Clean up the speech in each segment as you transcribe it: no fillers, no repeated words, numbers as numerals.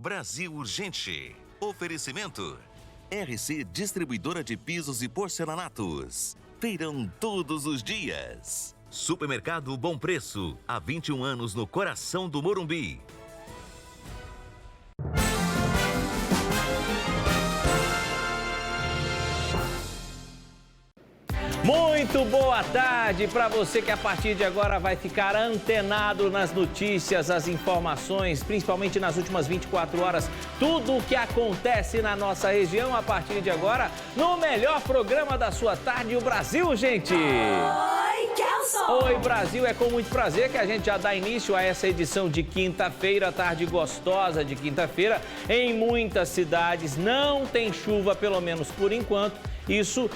Brasil Urgente. Oferecimento. RC Distribuidora de Pisos e Porcelanatos. Feirão todos os dias. Supermercado Bom Preço. Há 21 anos no coração do Morumbi. Muito boa tarde para você que a partir de agora vai ficar antenado nas notícias, as informações, principalmente nas últimas 24 horas, tudo o que acontece na nossa região a partir de agora, no melhor programa da sua tarde, o Brasil, gente! Oi, Kelson! Oi, Brasil, é com muito prazer que a gente já dá início a essa edição de quinta-feira, tarde gostosa de quinta-feira. Em muitas cidades não tem chuva, pelo menos por enquanto. Isso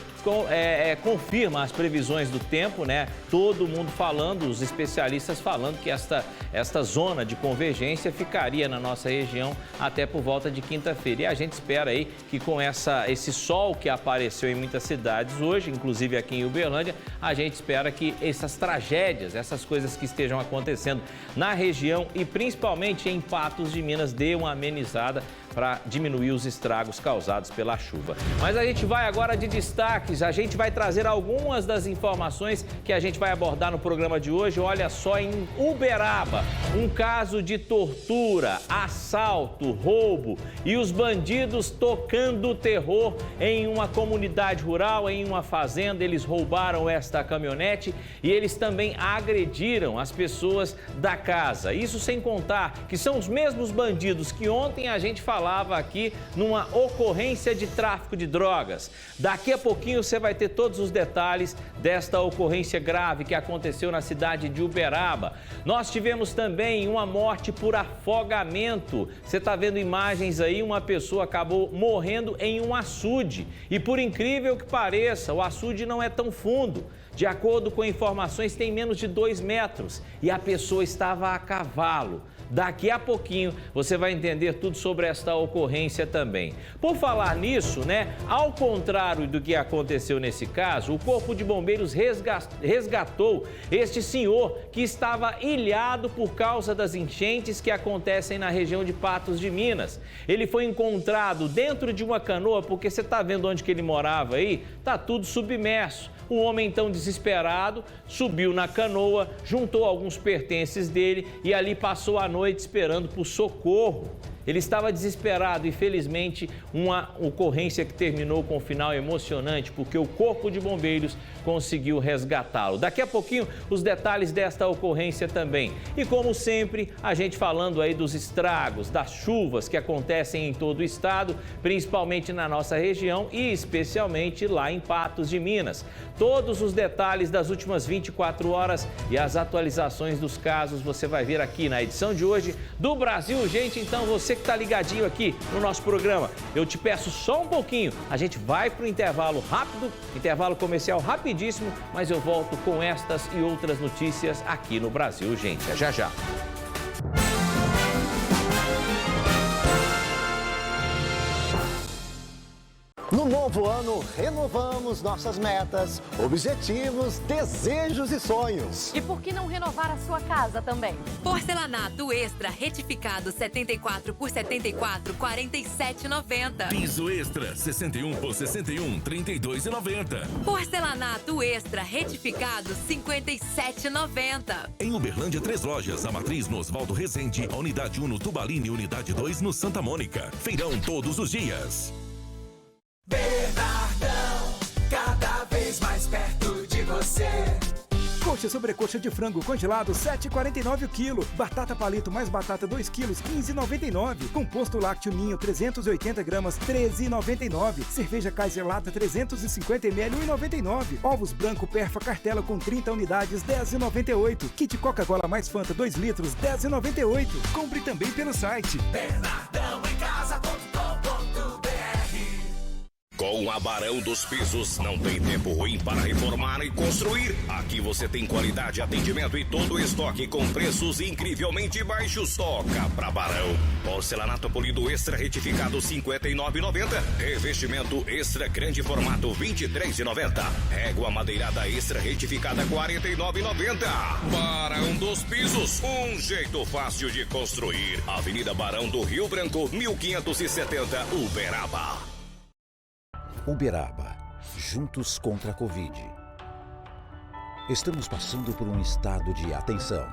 confirma as previsões do tempo, né? Todo mundo falando, os especialistas falando que esta zona de convergência ficaria na nossa região até por volta de quinta-feira. E a gente espera aí que com esse sol que apareceu em muitas cidades hoje, inclusive aqui em Uberlândia, a gente espera que essas tragédias, essas coisas que estejam acontecendo na região e principalmente em Patos de Minas, dê uma amenizada para diminuir os estragos causados pela chuva. Mas a gente vai agora de destaques, a gente vai trazer algumas das informações que a gente vai abordar no programa de hoje. Olha só, em Uberaba, um caso de tortura, assalto, roubo e os bandidos tocando terror em uma comunidade rural, em uma fazenda. Eles roubaram esta caminhonete e eles também agrediram as pessoas da casa. Isso sem contar que são os mesmos bandidos que ontem a gente falava aqui numa ocorrência de tráfico de drogas. Daqui a pouquinho você vai ter todos os detalhes desta ocorrência grave que aconteceu na cidade de Uberaba. Nós tivemos também uma morte por afogamento. Você está vendo imagens aí, uma pessoa acabou morrendo em um açude. E por incrível que pareça, o açude não é tão fundo. De acordo com informações, tem menos de 2 metros e a pessoa estava a cavalo. Daqui a pouquinho você vai entender tudo sobre esta ocorrência também. Por falar nisso, né, ao contrário do que aconteceu nesse caso, o Corpo de Bombeiros resgatou este senhor que estava ilhado por causa das enchentes que acontecem na região de Patos de Minas. Ele foi encontrado dentro de uma canoa, porque você está vendo onde que ele morava aí? Tá tudo submerso. O homem, então desesperado, subiu na canoa, juntou alguns pertences dele e ali passou a noite esperando por socorro. Ele estava desesperado e, felizmente, uma ocorrência que terminou com um final emocionante, porque o Corpo de Bombeiros conseguiu resgatá-lo. Daqui a pouquinho, os detalhes desta ocorrência também. E, como sempre, a gente falando aí dos estragos, das chuvas que acontecem em todo o estado, principalmente na nossa região e especialmente lá em Patos de Minas. Todos os detalhes das últimas 24 horas e as atualizações dos casos você vai ver aqui na edição de hoje do Brasil Urgente. Então, você que está ligadinho aqui no nosso programa, eu te peço só um pouquinho, a gente vai para o intervalo rápido, intervalo comercial rapidíssimo, mas eu volto com estas e outras notícias aqui no Brasil Urgente. Já já. No novo ano, renovamos nossas metas, objetivos, desejos e sonhos. E por que não renovar a sua casa também? Porcelanato Extra retificado 74 por 74, 47,90. Piso Extra 61 por 61, 32,90. Porcelanato Extra retificado 57,90. Em Uberlândia, 3 lojas. A matriz no Oswaldo Rezende, a unidade 1 no Tubalini e unidade 2 no Santa Mônica. Feirão todos os dias. Bernardão, cada vez mais perto de você. Coxa sobrecoxa de frango congelado, 7,49 o quilo. Batata palito mais batata 2 quilos, 15,99. Composto lácteo ninho, 380 gramas, 13,99. Cerveja Kaiser Lata, 350 ml, 1,99. Ovos branco perfa cartela com 30 unidades, 10,98. Kit Coca-Cola mais Fanta, 2 litros, 10,98. Compre também pelo site Bernardão em casa.com.br. Com a Barão dos Pisos, não tem tempo ruim para reformar e construir. Aqui você tem qualidade, atendimento e todo o estoque com preços incrivelmente baixos. Toca pra Barão. Porcelanato polido extra retificado R$ 59,90. Revestimento extra grande formato R$ 23,90. Régua madeirada extra retificada R$ 49,90. Barão dos Pisos, um jeito fácil de construir. Avenida Barão do Rio Branco, 1570, Uberaba. Uberaba, juntos contra a Covid. Estamos passando por um estado de atenção.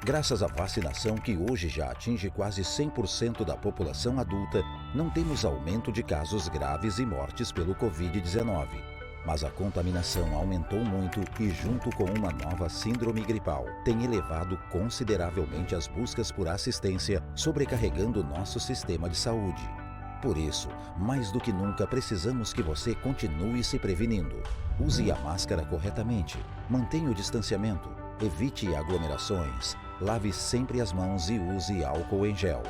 Graças à vacinação que hoje já atinge quase 100% da população adulta, não temos aumento de casos graves e mortes pelo Covid-19. Mas a contaminação aumentou muito e, junto com uma nova síndrome gripal, tem elevado consideravelmente as buscas por assistência, sobrecarregando nosso sistema de saúde. Por isso, mais do que nunca, precisamos que você continue se prevenindo. Use a máscara corretamente, mantenha o distanciamento, evite aglomerações, lave sempre as mãos e use álcool em gel.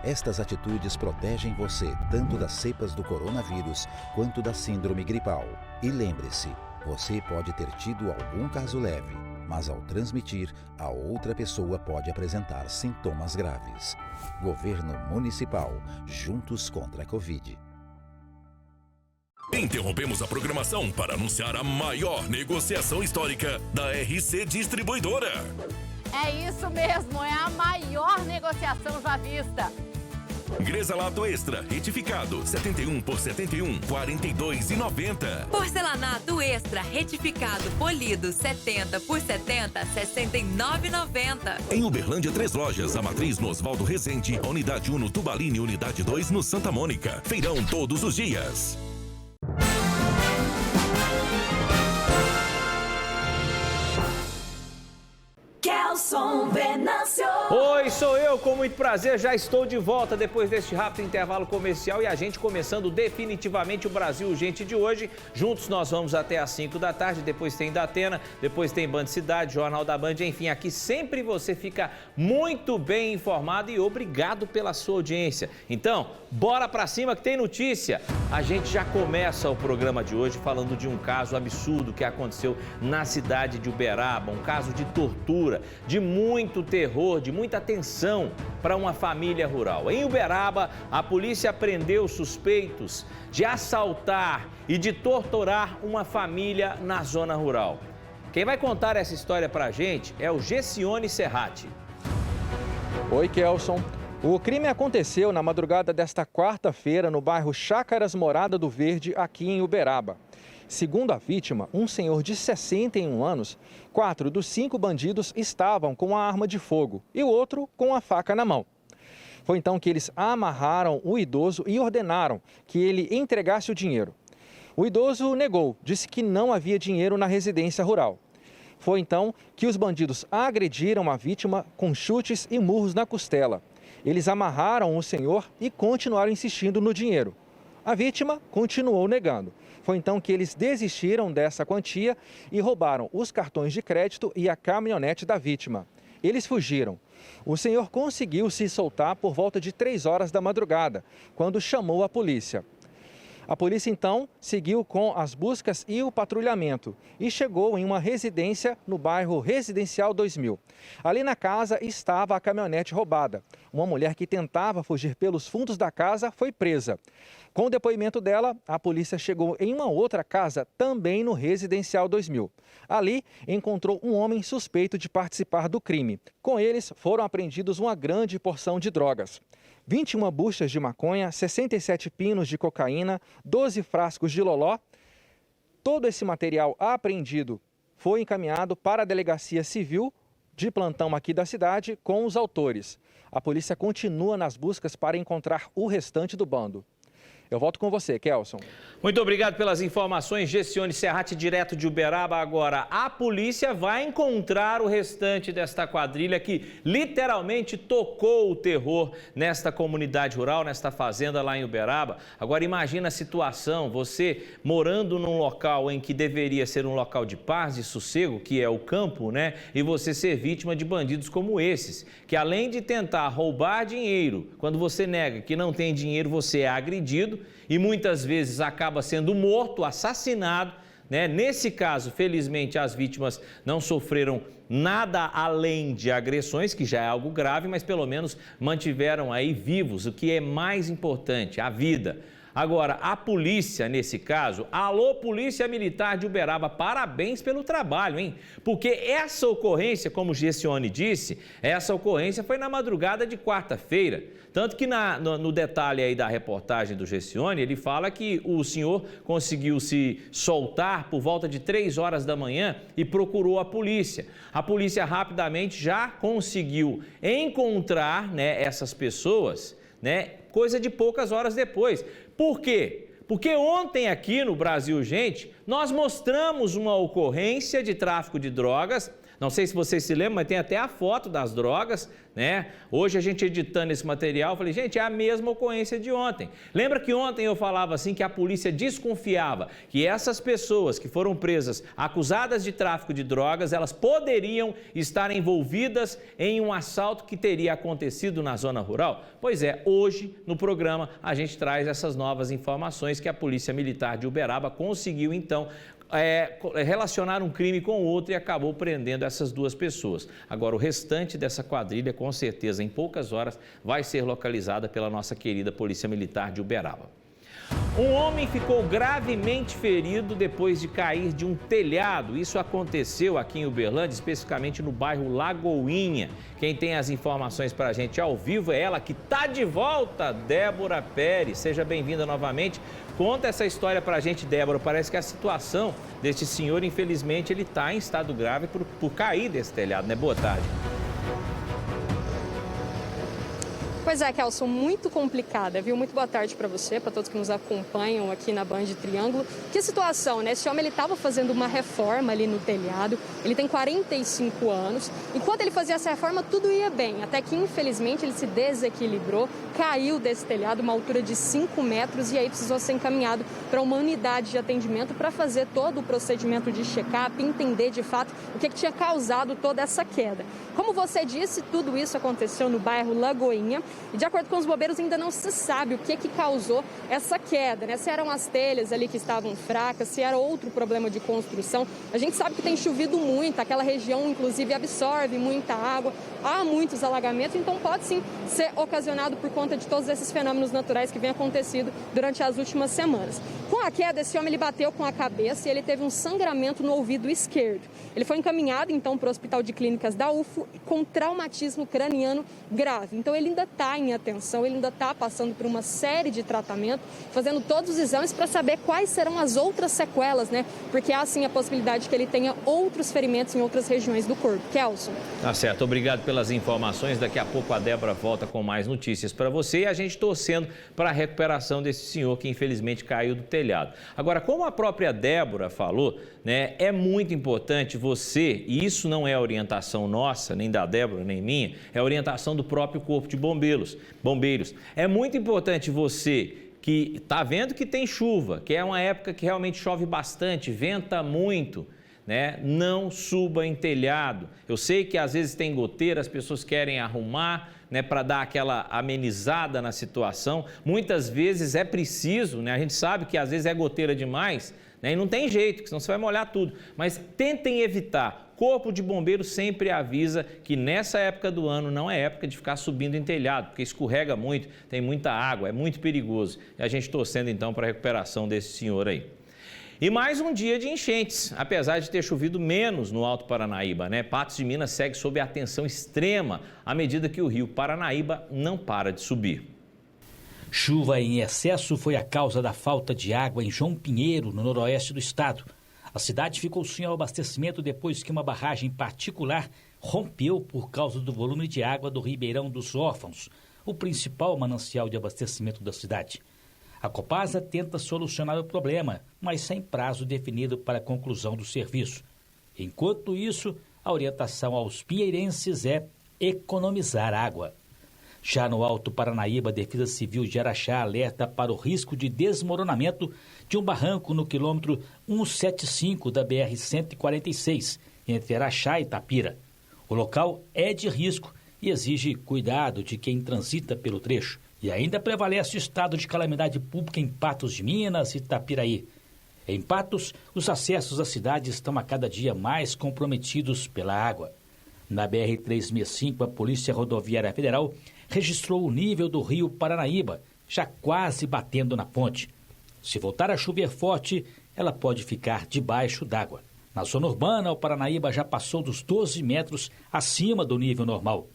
Estas atitudes protegem você tanto das cepas do coronavírus quanto da síndrome gripal. E lembre-se, você pode ter tido algum caso leve, mas ao transmitir, a outra pessoa pode apresentar sintomas graves. Governo Municipal, juntos contra a Covid. Interrompemos a programação para anunciar a maior negociação histórica da RC Distribuidora. É isso mesmo, é a maior negociação já vista. Gresalato Extra, retificado, 71 por 71, R$ 42,90. Porcelanato Extra, retificado, polido, 70 por 70, R$ 69,90. Em Uberlândia, 3 lojas, a Matriz no Osvaldo Rezende, Unidade 1 no Tubalini e Unidade 2 no Santa Mônica. Feirão todos os dias. Kelson Venâncio. Oi, sou eu, com muito prazer, já estou de volta depois deste rápido intervalo comercial e a gente começando definitivamente o Brasil Urgente de hoje. Juntos nós vamos até às 5 da tarde, depois tem Datena, depois tem Band Cidade, Jornal da Band, enfim, aqui sempre você fica muito bem informado e obrigado pela sua audiência. Então, bora pra cima que tem notícia. A gente já começa o programa de hoje falando de um caso absurdo que aconteceu na cidade de Uberaba, um caso de tortura, de muito terror, de muita tensão para uma família rural. Em Uberaba, a polícia prendeu suspeitos de assaltar e de torturar uma família na zona rural. Quem vai contar essa história para a gente é o Gessione Serrati. Oi, Kelson. O crime aconteceu na madrugada desta quarta-feira no bairro Chácaras Morada do Verde, aqui em Uberaba. Segundo a vítima, um senhor de 61 anos, 4 dos 5 bandidos estavam com a arma de fogo e o outro com a faca na mão. Foi então que eles amarraram o idoso e ordenaram que ele entregasse o dinheiro. O idoso negou, disse que não havia dinheiro na residência rural. Foi então que os bandidos agrediram a vítima com chutes e murros na costela. Eles amarraram o senhor e continuaram insistindo no dinheiro. A vítima continuou negando. Foi então que eles desistiram dessa quantia e roubaram os cartões de crédito e a caminhonete da vítima. Eles fugiram. O senhor conseguiu se soltar por volta de 3 horas da madrugada, quando chamou a polícia. A polícia, então, seguiu com as buscas e o patrulhamento e chegou em uma residência no bairro Residencial 2000. Ali na casa estava a caminhonete roubada. Uma mulher que tentava fugir pelos fundos da casa foi presa. Com o depoimento dela, a polícia chegou em uma outra casa, também no Residencial 2000. Ali, encontrou um homem suspeito de participar do crime. Com eles, foram apreendidos uma grande porção de drogas. 21 buchas de maconha, 67 pinos de cocaína, 12 frascos de loló. Todo esse material apreendido foi encaminhado para a Delegacia Civil de plantão aqui da cidade com os autores. A polícia continua nas buscas para encontrar o restante do bando. Eu volto com você, Kelson. Muito obrigado pelas informações, Gessione Serrati, direto de Uberaba. Agora, a polícia vai encontrar o restante desta quadrilha que literalmente tocou o terror nesta comunidade rural, nesta fazenda lá em Uberaba. Agora, imagina a situação, você morando num local em que deveria ser um local de paz e sossego, que é o campo, né? E você ser vítima de bandidos como esses, que além de tentar roubar dinheiro, quando você nega que não tem dinheiro, você é agredido. e muitas vezes acaba sendo morto, assassinado, né? Nesse caso, felizmente, as vítimas não sofreram nada além de agressões, que já é algo grave, mas pelo menos mantiveram aí vivos, o que é mais importante, a vida. Agora, a polícia, nesse caso, alô, Polícia Militar de Uberaba, parabéns pelo trabalho, hein? Porque essa ocorrência, como o Gessione disse, essa ocorrência foi na madrugada de quarta-feira. Tanto que no detalhe aí da reportagem do Gessione, ele fala que o senhor conseguiu se soltar por volta de 3 horas da manhã e procurou a polícia. A polícia rapidamente já conseguiu encontrar, né, essas pessoas, né, coisa de poucas horas depois. Por quê? Porque ontem aqui no Brasil, gente, nós mostramos uma ocorrência de tráfico de drogas. Não sei se vocês se lembram, mas tem até a foto das drogas, né? Hoje a gente editando esse material, falei, gente, é a mesma ocorrência de ontem. Lembra que ontem eu falava assim que a polícia desconfiava que essas pessoas que foram presas, acusadas de tráfico de drogas, elas poderiam estar envolvidas em um assalto que teria acontecido na zona rural? Pois é, hoje no programa a gente traz essas novas informações que a Polícia Militar de Uberaba conseguiu então relacionar um crime com o outro e acabou prendendo essas 2 pessoas. Agora, o restante dessa quadrilha, com certeza, em poucas horas, vai ser localizada pela nossa querida Polícia Militar de Uberaba. Um homem ficou gravemente ferido depois de cair de um telhado. Isso aconteceu aqui em Uberlândia, especificamente no bairro Lagoinha. Quem tem as informações para a gente ao vivo é ela que está de volta, Débora Pérez. Seja bem-vinda novamente. Conta essa história para a gente, Débora. Parece que a situação deste senhor, infelizmente, ele está em estado grave por cair desse telhado, né? Boa tarde. Pois é, Kelson, muito complicada, viu? Muito boa tarde para você, para todos que nos acompanham aqui na Band Triângulo. Que situação, né? Esse homem, ele estava fazendo uma reforma ali no telhado, ele tem 45 anos. Enquanto ele fazia essa reforma, tudo ia bem, até que, infelizmente, ele se desequilibrou, caiu desse telhado, uma altura de 5 metros, e aí precisou ser encaminhado para uma unidade de atendimento para fazer todo o procedimento de check-up, entender de fato o que tinha causado toda essa queda. Como você disse, tudo isso aconteceu no bairro Lagoinha. E de acordo com os bombeiros, ainda não se sabe o que causou essa queda, né? Se eram as telhas ali que estavam fracas, se era outro problema de construção. A gente sabe que tem chovido muito, aquela região, inclusive, absorve muita água, há muitos alagamentos, então pode sim ser ocasionado por conta de todos esses fenômenos naturais que vêm acontecendo durante as últimas semanas. Com a queda, esse homem ele bateu com a cabeça e ele teve um sangramento no ouvido esquerdo. Ele foi encaminhado, então, para o Hospital de Clínicas da UFO com traumatismo craniano grave. Então, ele ainda está em atenção, ele ainda está passando por uma série de tratamentos, fazendo todos os exames para saber quais serão as outras sequelas, né? Porque há, sim, a possibilidade que ele tenha outros ferimentos em outras regiões do corpo. Kelson. Tá certo, obrigado pelas informações. Daqui a pouco a Débora volta com mais notícias para você e a gente torcendo para a recuperação desse senhor que infelizmente caiu do telhado. Agora, como a própria Débora falou, né, é muito importante você, e isso não é orientação nossa, nem da Débora, nem minha, é orientação do próprio Corpo de Bombeiros. É muito importante você que está vendo que tem chuva, que é uma época que realmente chove bastante, venta muito, né? Não suba em telhado. Eu sei que às vezes tem goteira, as pessoas querem arrumar, né, para dar aquela amenizada na situação. Muitas vezes é preciso, né? A gente sabe que às vezes é goteira demais, né? E não tem jeito, senão você vai molhar tudo. Mas tentem evitar. Corpo de Bombeiros sempre avisa que nessa época do ano não é época de ficar subindo em telhado, porque escorrega muito, tem muita água, é muito perigoso. E a gente torcendo então para a recuperação desse senhor aí. E mais um dia de enchentes, apesar de ter chovido menos no Alto Paranaíba, né? Patos de Minas segue sob atenção extrema à medida que o rio Paranaíba não para de subir. Chuva em excesso foi a causa da falta de água em João Pinheiro, no noroeste do estado. A cidade ficou sem abastecimento depois que uma barragem particular rompeu por causa do volume de água do Ribeirão dos Órfãos, o principal manancial de abastecimento da cidade. A Copasa tenta solucionar o problema, mas sem prazo definido para a conclusão do serviço. Enquanto isso, a orientação aos pinheirenses é economizar água. Já no Alto Paranaíba, a Defesa Civil de Araxá alerta para o risco de desmoronamento de um barranco no quilômetro 175 da BR-146, entre Araxá e Itapira. O local é de risco e exige cuidado de quem transita pelo trecho. E ainda prevalece o estado de calamidade pública em Patos de Minas e Itapiraí. Em Patos, os acessos à cidade estão a cada dia mais comprometidos pela água. Na BR-365, a Polícia Rodoviária Federal registrou o nível do rio Paranaíba, já quase batendo na ponte. Se voltar a chover forte, ela pode ficar debaixo d'água. Na zona urbana, o Paranaíba já passou dos 12 metros acima do nível normal.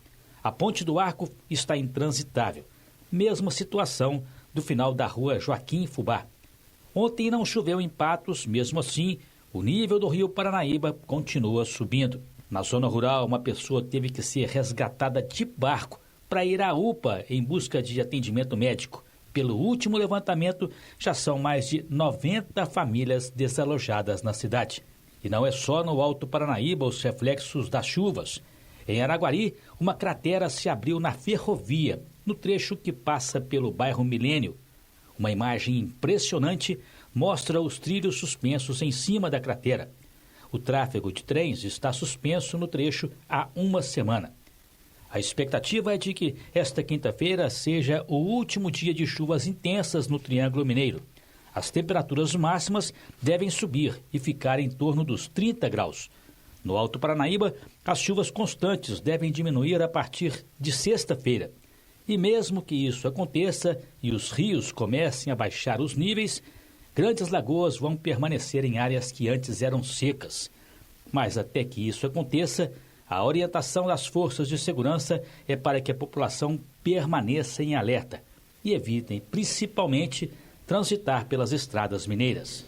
A Ponte do Arco está intransitável. Mesma situação do final da rua Joaquim Fubá. Ontem não choveu em Patos, mesmo assim, o nível do rio Paranaíba continua subindo. Na zona rural, uma pessoa teve que ser resgatada de barco para ir à UPA em busca de atendimento médico. Pelo último levantamento, já são mais de 90 famílias desalojadas na cidade. E não é só no Alto Paranaíba os reflexos das chuvas. Em Araguari, uma cratera se abriu na ferrovia, no trecho que passa pelo bairro Milênio. Uma imagem impressionante mostra os trilhos suspensos em cima da cratera. O tráfego de trens está suspenso no trecho há uma semana. A expectativa é de que esta quinta-feira seja o último dia de chuvas intensas no Triângulo Mineiro. As temperaturas máximas devem subir e ficar em torno dos 30 graus. No Alto Paranaíba, as chuvas constantes devem diminuir a partir de sexta-feira. E mesmo que isso aconteça e os rios comecem a baixar os níveis, grandes lagoas vão permanecer em áreas que antes eram secas. Mas até que isso aconteça, a orientação das forças de segurança é para que a população permaneça em alerta e evitem, principalmente, transitar pelas estradas mineiras.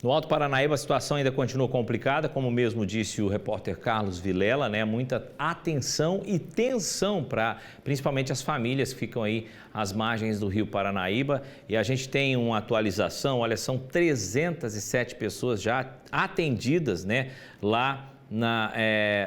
No Alto Paranaíba a situação ainda continua complicada, como mesmo disse o repórter Carlos Vilela, né? Muita atenção e tensão para principalmente as famílias que ficam aí às margens do rio Paranaíba. E a gente tem uma atualização, olha, são 307 pessoas já atendidas, né, lá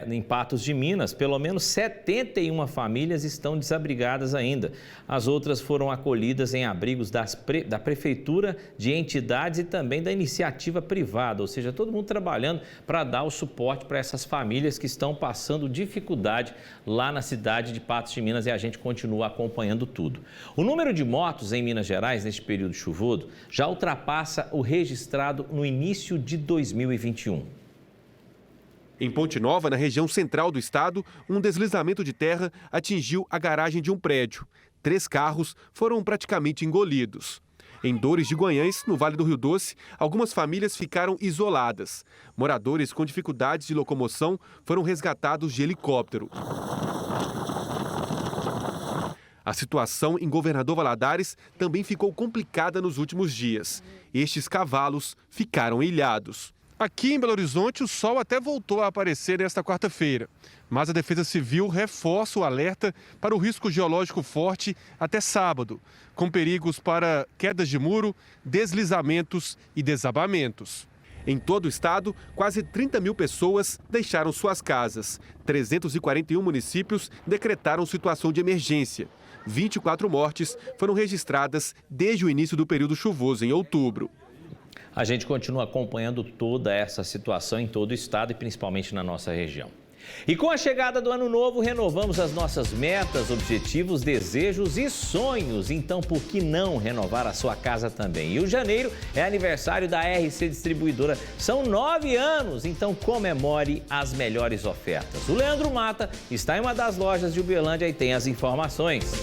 em Patos de Minas. Pelo menos 71 famílias estão desabrigadas ainda. As outras foram acolhidas em abrigos da Prefeitura, de entidades e também da iniciativa privada, ou seja, todo mundo trabalhando para dar o suporte para essas famílias que estão passando dificuldade lá na cidade de Patos de Minas, e a gente continua acompanhando tudo. O número de mortos em Minas Gerais neste período chuvoso já ultrapassa o registrado no início de 2021. Em Ponte Nova, na região central do estado, um deslizamento de terra atingiu a garagem de um prédio. 3 carros foram praticamente engolidos. Em Dores de Guanhães, no Vale do Rio Doce, algumas famílias ficaram isoladas. Moradores com dificuldades de locomoção foram resgatados de helicóptero. A situação em Governador Valadares também ficou complicada nos últimos dias. Estes cavalos ficaram ilhados. Aqui em Belo Horizonte, o sol até voltou a aparecer nesta quarta-feira, mas a Defesa Civil reforça o alerta para o risco geológico forte até sábado, com perigos para quedas de muro, deslizamentos e desabamentos. Em todo o estado, quase 30 mil pessoas deixaram suas casas. 341 municípios decretaram situação de emergência. 24 mortes foram registradas desde o início do período chuvoso em outubro. A gente continua acompanhando toda essa situação em todo o estado e principalmente na nossa região. E com a chegada do ano novo, renovamos as nossas metas, objetivos, desejos e sonhos. Então, por que não renovar a sua casa também? E o janeiro é aniversário da RC Distribuidora. São 9 anos, então comemore as melhores ofertas. O Leandro Mata está em uma das lojas de Uberlândia e tem as informações.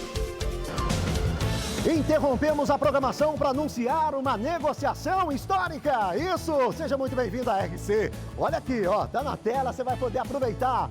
Interrompemos a programação para anunciar uma negociação histórica. Isso! Seja muito bem-vindo à RC. Olha aqui, ó, tá na tela, você vai poder aproveitar.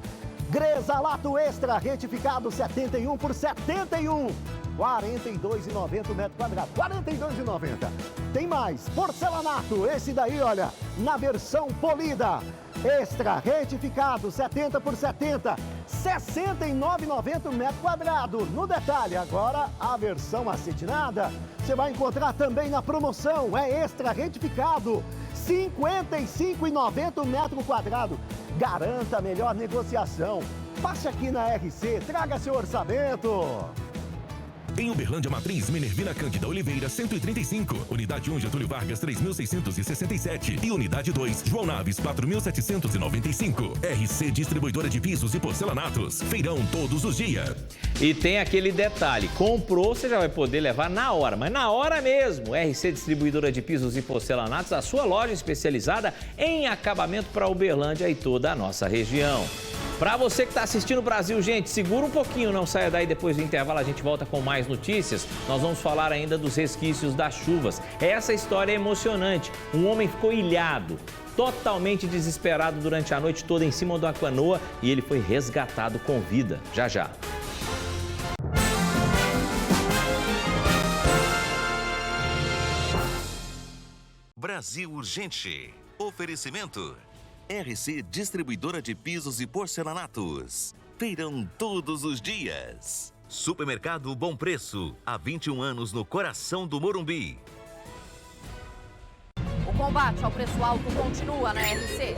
Gresalato Extra, retificado 71 por 71. R$ 42,90 metro quadrado. R$ 42,90. Tem mais, porcelanato, esse daí, olha, na versão polida. Extra, retificado, 70 por 70, R$ 69,90 metro quadrado. No detalhe, agora a versão acetinada, você vai encontrar também na promoção, é extra retificado, R$ 55,90 metro quadrado. Garanta a melhor negociação. Passe aqui na RC, traga seu orçamento. Em Uberlândia Matriz, Minervina Cândida Oliveira, 135. Unidade 1, Getúlio Vargas, 3.667. E Unidade 2, João Naves, 4.795. RC Distribuidora de Pisos e Porcelanatos. Feirão todos os dias. E tem aquele detalhe, comprou, você já vai poder levar na hora, mas na hora mesmo. RC Distribuidora de Pisos e Porcelanatos, a sua loja especializada em acabamento para Uberlândia e toda a nossa região. Para você que está assistindo o Brasil, gente, segura um pouquinho, não saia daí. Depois do intervalo a gente volta com mais notícias. Nós vamos falar ainda dos resquícios das chuvas. Essa história é emocionante. Um homem ficou ilhado, totalmente desesperado durante a noite toda em cima de uma canoa e ele foi resgatado com vida. Já, já. Brasil Urgente. Oferecimento. RC Distribuidora de Pisos e Porcelanatos. Feirão todos os dias. Supermercado Bom Preço. Há 21 anos no coração do Morumbi. O combate ao preço alto continua na RC.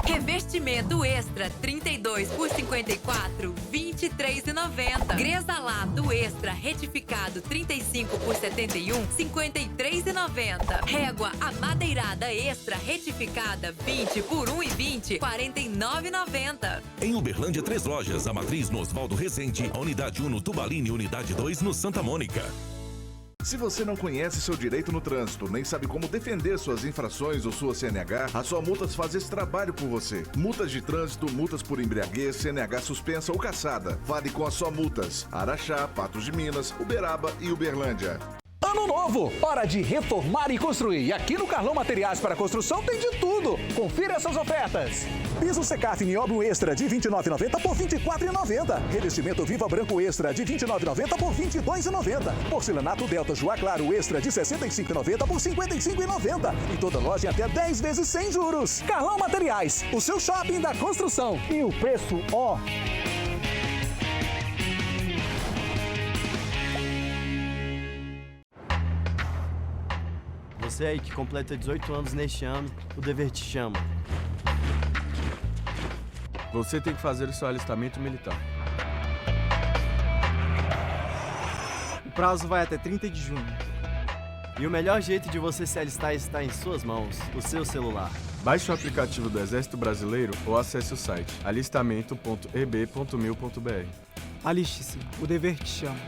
Revestimento extra 32 por 54, 23,90. Gresalato extra retificado 35 por 71, 53,90. Régua amadeirada extra retificada 20 por 1,20, 49,90. Em Uberlândia, 3 lojas. A Matriz no Oswaldo Rezende, a Unidade 1 no Tubalini e Unidade 2 no Santa Mônica. Se você não conhece seu direito no trânsito, nem sabe como defender suas infrações ou sua CNH, a Só Multas faz esse trabalho por você. Multas de trânsito, multas por embriaguez, CNH suspensa ou cassada. Vale com a Só Multas. Araxá, Patos de Minas, Uberaba e Uberlândia. Ano novo, hora de reformar e construir. E aqui no Carlão Materiais para Construção tem de tudo. Confira essas ofertas. Piso Secaf Nióbio Extra de R$ 29,90 por R$ 24,90. Revestimento Viva Branco Extra de R$ 29,90 por R$ 22,90. Porcelanato Delta Joá Claro Extra de R$ 65,90 por R$ 55,90. E toda loja em até 10 vezes sem juros. Carlão Materiais, o seu shopping da construção. E o preço, ó. Você aí que completa 18 anos neste ano, o dever te chama. Você tem que fazer o seu alistamento militar. O prazo vai até 30 de junho. E o melhor jeito de você se alistar está em suas mãos, o seu celular. Baixe o aplicativo do Exército Brasileiro ou acesse o site alistamento.eb.mil.br. Aliste-se, o dever te chama.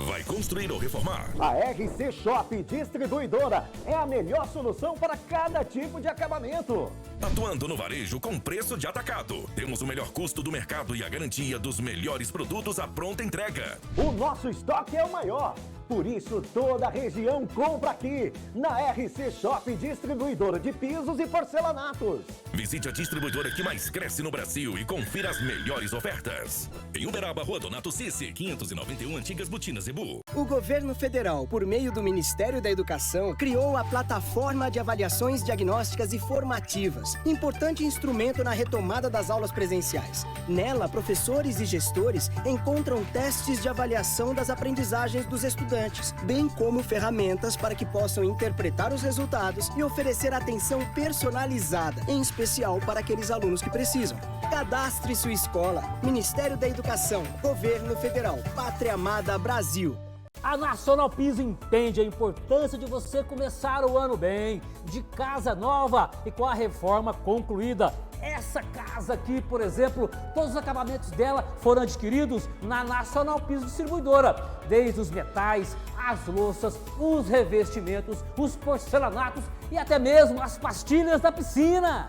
Vai construir ou reformar? A RC Shop Distribuidora é a melhor solução para cada tipo de acabamento. Atuando no varejo com preço de atacado. Temos o melhor custo do mercado e a garantia dos melhores produtos à pronta entrega. O nosso estoque é o maior. Por isso, toda a região compra aqui, na RC Shop Distribuidora de Pisos e Porcelanatos. Visite a distribuidora que mais cresce no Brasil e confira as melhores ofertas. Em Uberaba, Rua Donato Cici, 591 Antigas Botinas Zebu. O governo federal, por meio do Ministério da Educação, criou a Plataforma de Avaliações Diagnósticas e Formativas, importante instrumento na retomada das aulas presenciais. Nela, professores e gestores encontram testes de avaliação das aprendizagens dos estudantes, bem como ferramentas para que possam interpretar os resultados e oferecer atenção personalizada, em especial para aqueles alunos que precisam. Cadastre sua escola. Ministério da Educação, Governo Federal, Pátria Amada Brasil. A Nacional Piso entende a importância de você começar o ano bem, de casa nova e com a reforma concluída. Essa casa aqui, por exemplo, todos os acabamentos dela foram adquiridos na Nacional Piso Distribuidora. Desde os metais, as louças, os revestimentos, os porcelanatos e até mesmo as pastilhas da piscina.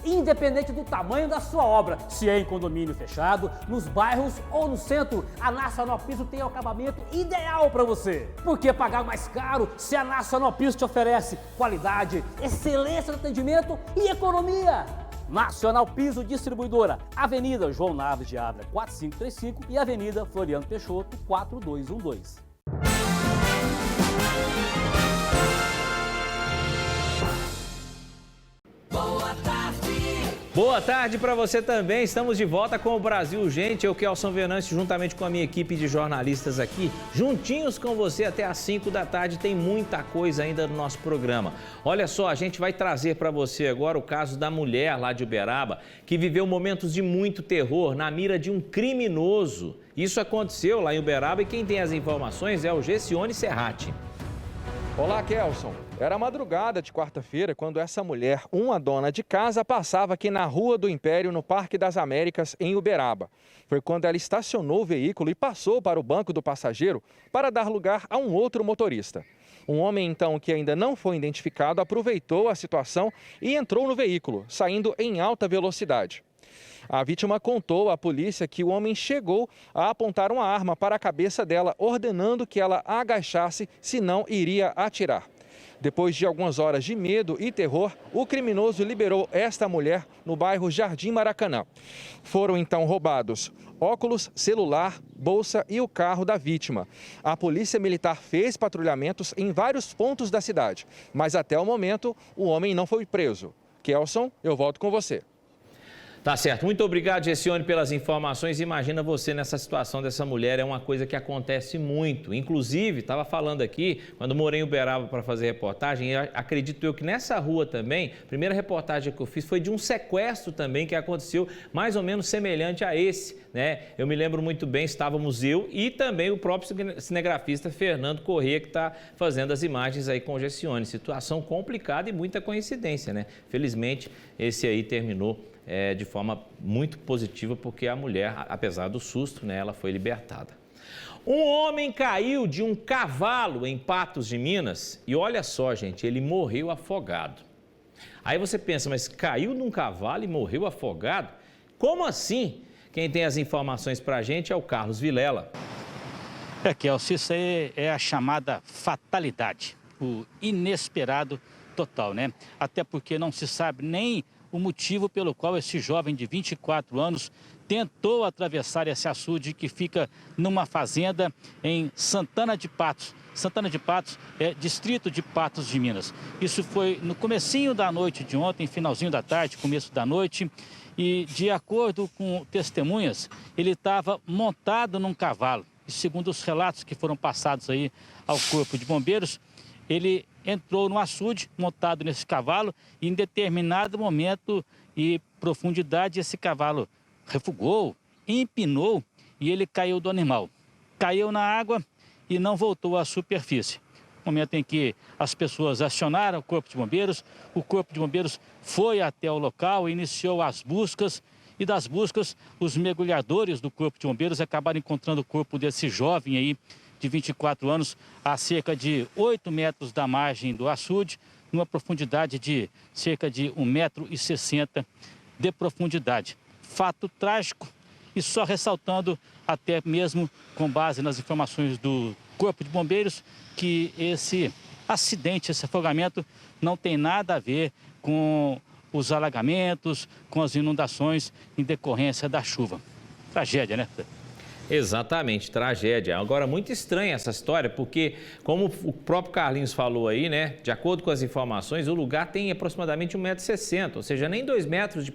Independente do tamanho da sua obra, se é em condomínio fechado, nos bairros ou no centro, a Nacional Piso tem o acabamento ideal para você. Por que pagar mais caro se a Nacional Piso te oferece qualidade, excelência no atendimento e economia? Nacional Piso Distribuidora, Avenida João Naves de Ávila 4535 e Avenida Floriano Peixoto 4212. Boa tarde. Boa tarde para você também. Estamos de volta com o Brasil Urgente. Eu, Kelson Venâncio, juntamente com a minha equipe de jornalistas aqui, juntinhos com você até às 5 da tarde. Tem muita coisa ainda no nosso programa. Olha só, a gente vai trazer para você agora o caso da mulher lá de Uberaba, que viveu momentos de muito terror na mira de um criminoso. Isso aconteceu lá em Uberaba e quem tem as informações é o Gessione Serrati. Olá, Kelson. Era madrugada de quarta-feira quando essa mulher, uma dona de casa, passava aqui na Rua do Império, no Parque das Américas, em Uberaba. Foi quando ela estacionou o veículo e passou para o banco do passageiro para dar lugar a um outro motorista. Um homem, então, que ainda não foi identificado, aproveitou a situação e entrou no veículo, saindo em alta velocidade. A vítima contou à polícia que o homem chegou a apontar uma arma para a cabeça dela, ordenando que ela agachasse, senão iria atirar. Depois de algumas horas de medo e terror, o criminoso liberou esta mulher no bairro Jardim Maracanã. Foram então roubados óculos, celular, bolsa e o carro da vítima. A polícia militar fez patrulhamentos em vários pontos da cidade, mas até o momento o homem não foi preso. Kelson, eu volto com você. Tá certo. Muito obrigado, Gessione, pelas informações. Imagina você nessa situação dessa mulher, é uma coisa que acontece muito. Inclusive, estava falando aqui, quando morei em Uberaba para fazer reportagem, acredito eu que nessa rua também, a primeira reportagem que eu fiz foi de um sequestro também que aconteceu mais ou menos semelhante a esse, né? Eu me lembro muito bem, estávamos eu e também o próprio cinegrafista Fernando Corrêa, que está fazendo as imagens aí com o Gessione. Situação complicada e muita coincidência, né? Felizmente, esse aí terminou de forma muito positiva, porque a mulher, apesar do susto, né, ela foi libertada. Um homem caiu de um cavalo em Patos de Minas e olha só, gente, ele morreu afogado. Aí você pensa, mas caiu de um cavalo e morreu afogado? Como assim? Quem tem as informações pra gente é o Carlos Vilela. Kelson, isso aí é a chamada fatalidade, o inesperado total, né? Até porque não se sabe nem o motivo pelo qual esse jovem de 24 anos tentou atravessar esse açude que fica numa fazenda em Santana de Patos. Santana de Patos é distrito de Patos de Minas. Isso foi no comecinho da noite de ontem, finalzinho da tarde, começo da noite. E de acordo com testemunhas, ele estava montado num cavalo. E segundo os relatos que foram passados aí ao Corpo de Bombeiros, ele entrou no açude, montado nesse cavalo, e em determinado momento e profundidade esse cavalo refugou, empinou e ele caiu do animal. Caiu na água e não voltou à superfície. Momento em que as pessoas acionaram o Corpo de Bombeiros, o Corpo de Bombeiros foi até o local, iniciou as buscas e das buscas os mergulhadores do Corpo de Bombeiros acabaram encontrando o corpo desse jovem aí, de 24 anos, a cerca de 8 metros da margem do açude, numa profundidade de cerca de 1,60 m de profundidade. Fato trágico e só ressaltando, até mesmo com base nas informações do Corpo de Bombeiros, que esse acidente, esse afogamento não tem nada a ver com os alagamentos, com as inundações em decorrência da chuva. Tragédia, né? Exatamente, tragédia. Agora, muito estranha essa história, porque, como o próprio Carlinhos falou aí, né? De acordo com as informações, o lugar tem aproximadamente 1,60 m, ou seja, nem 2 metros de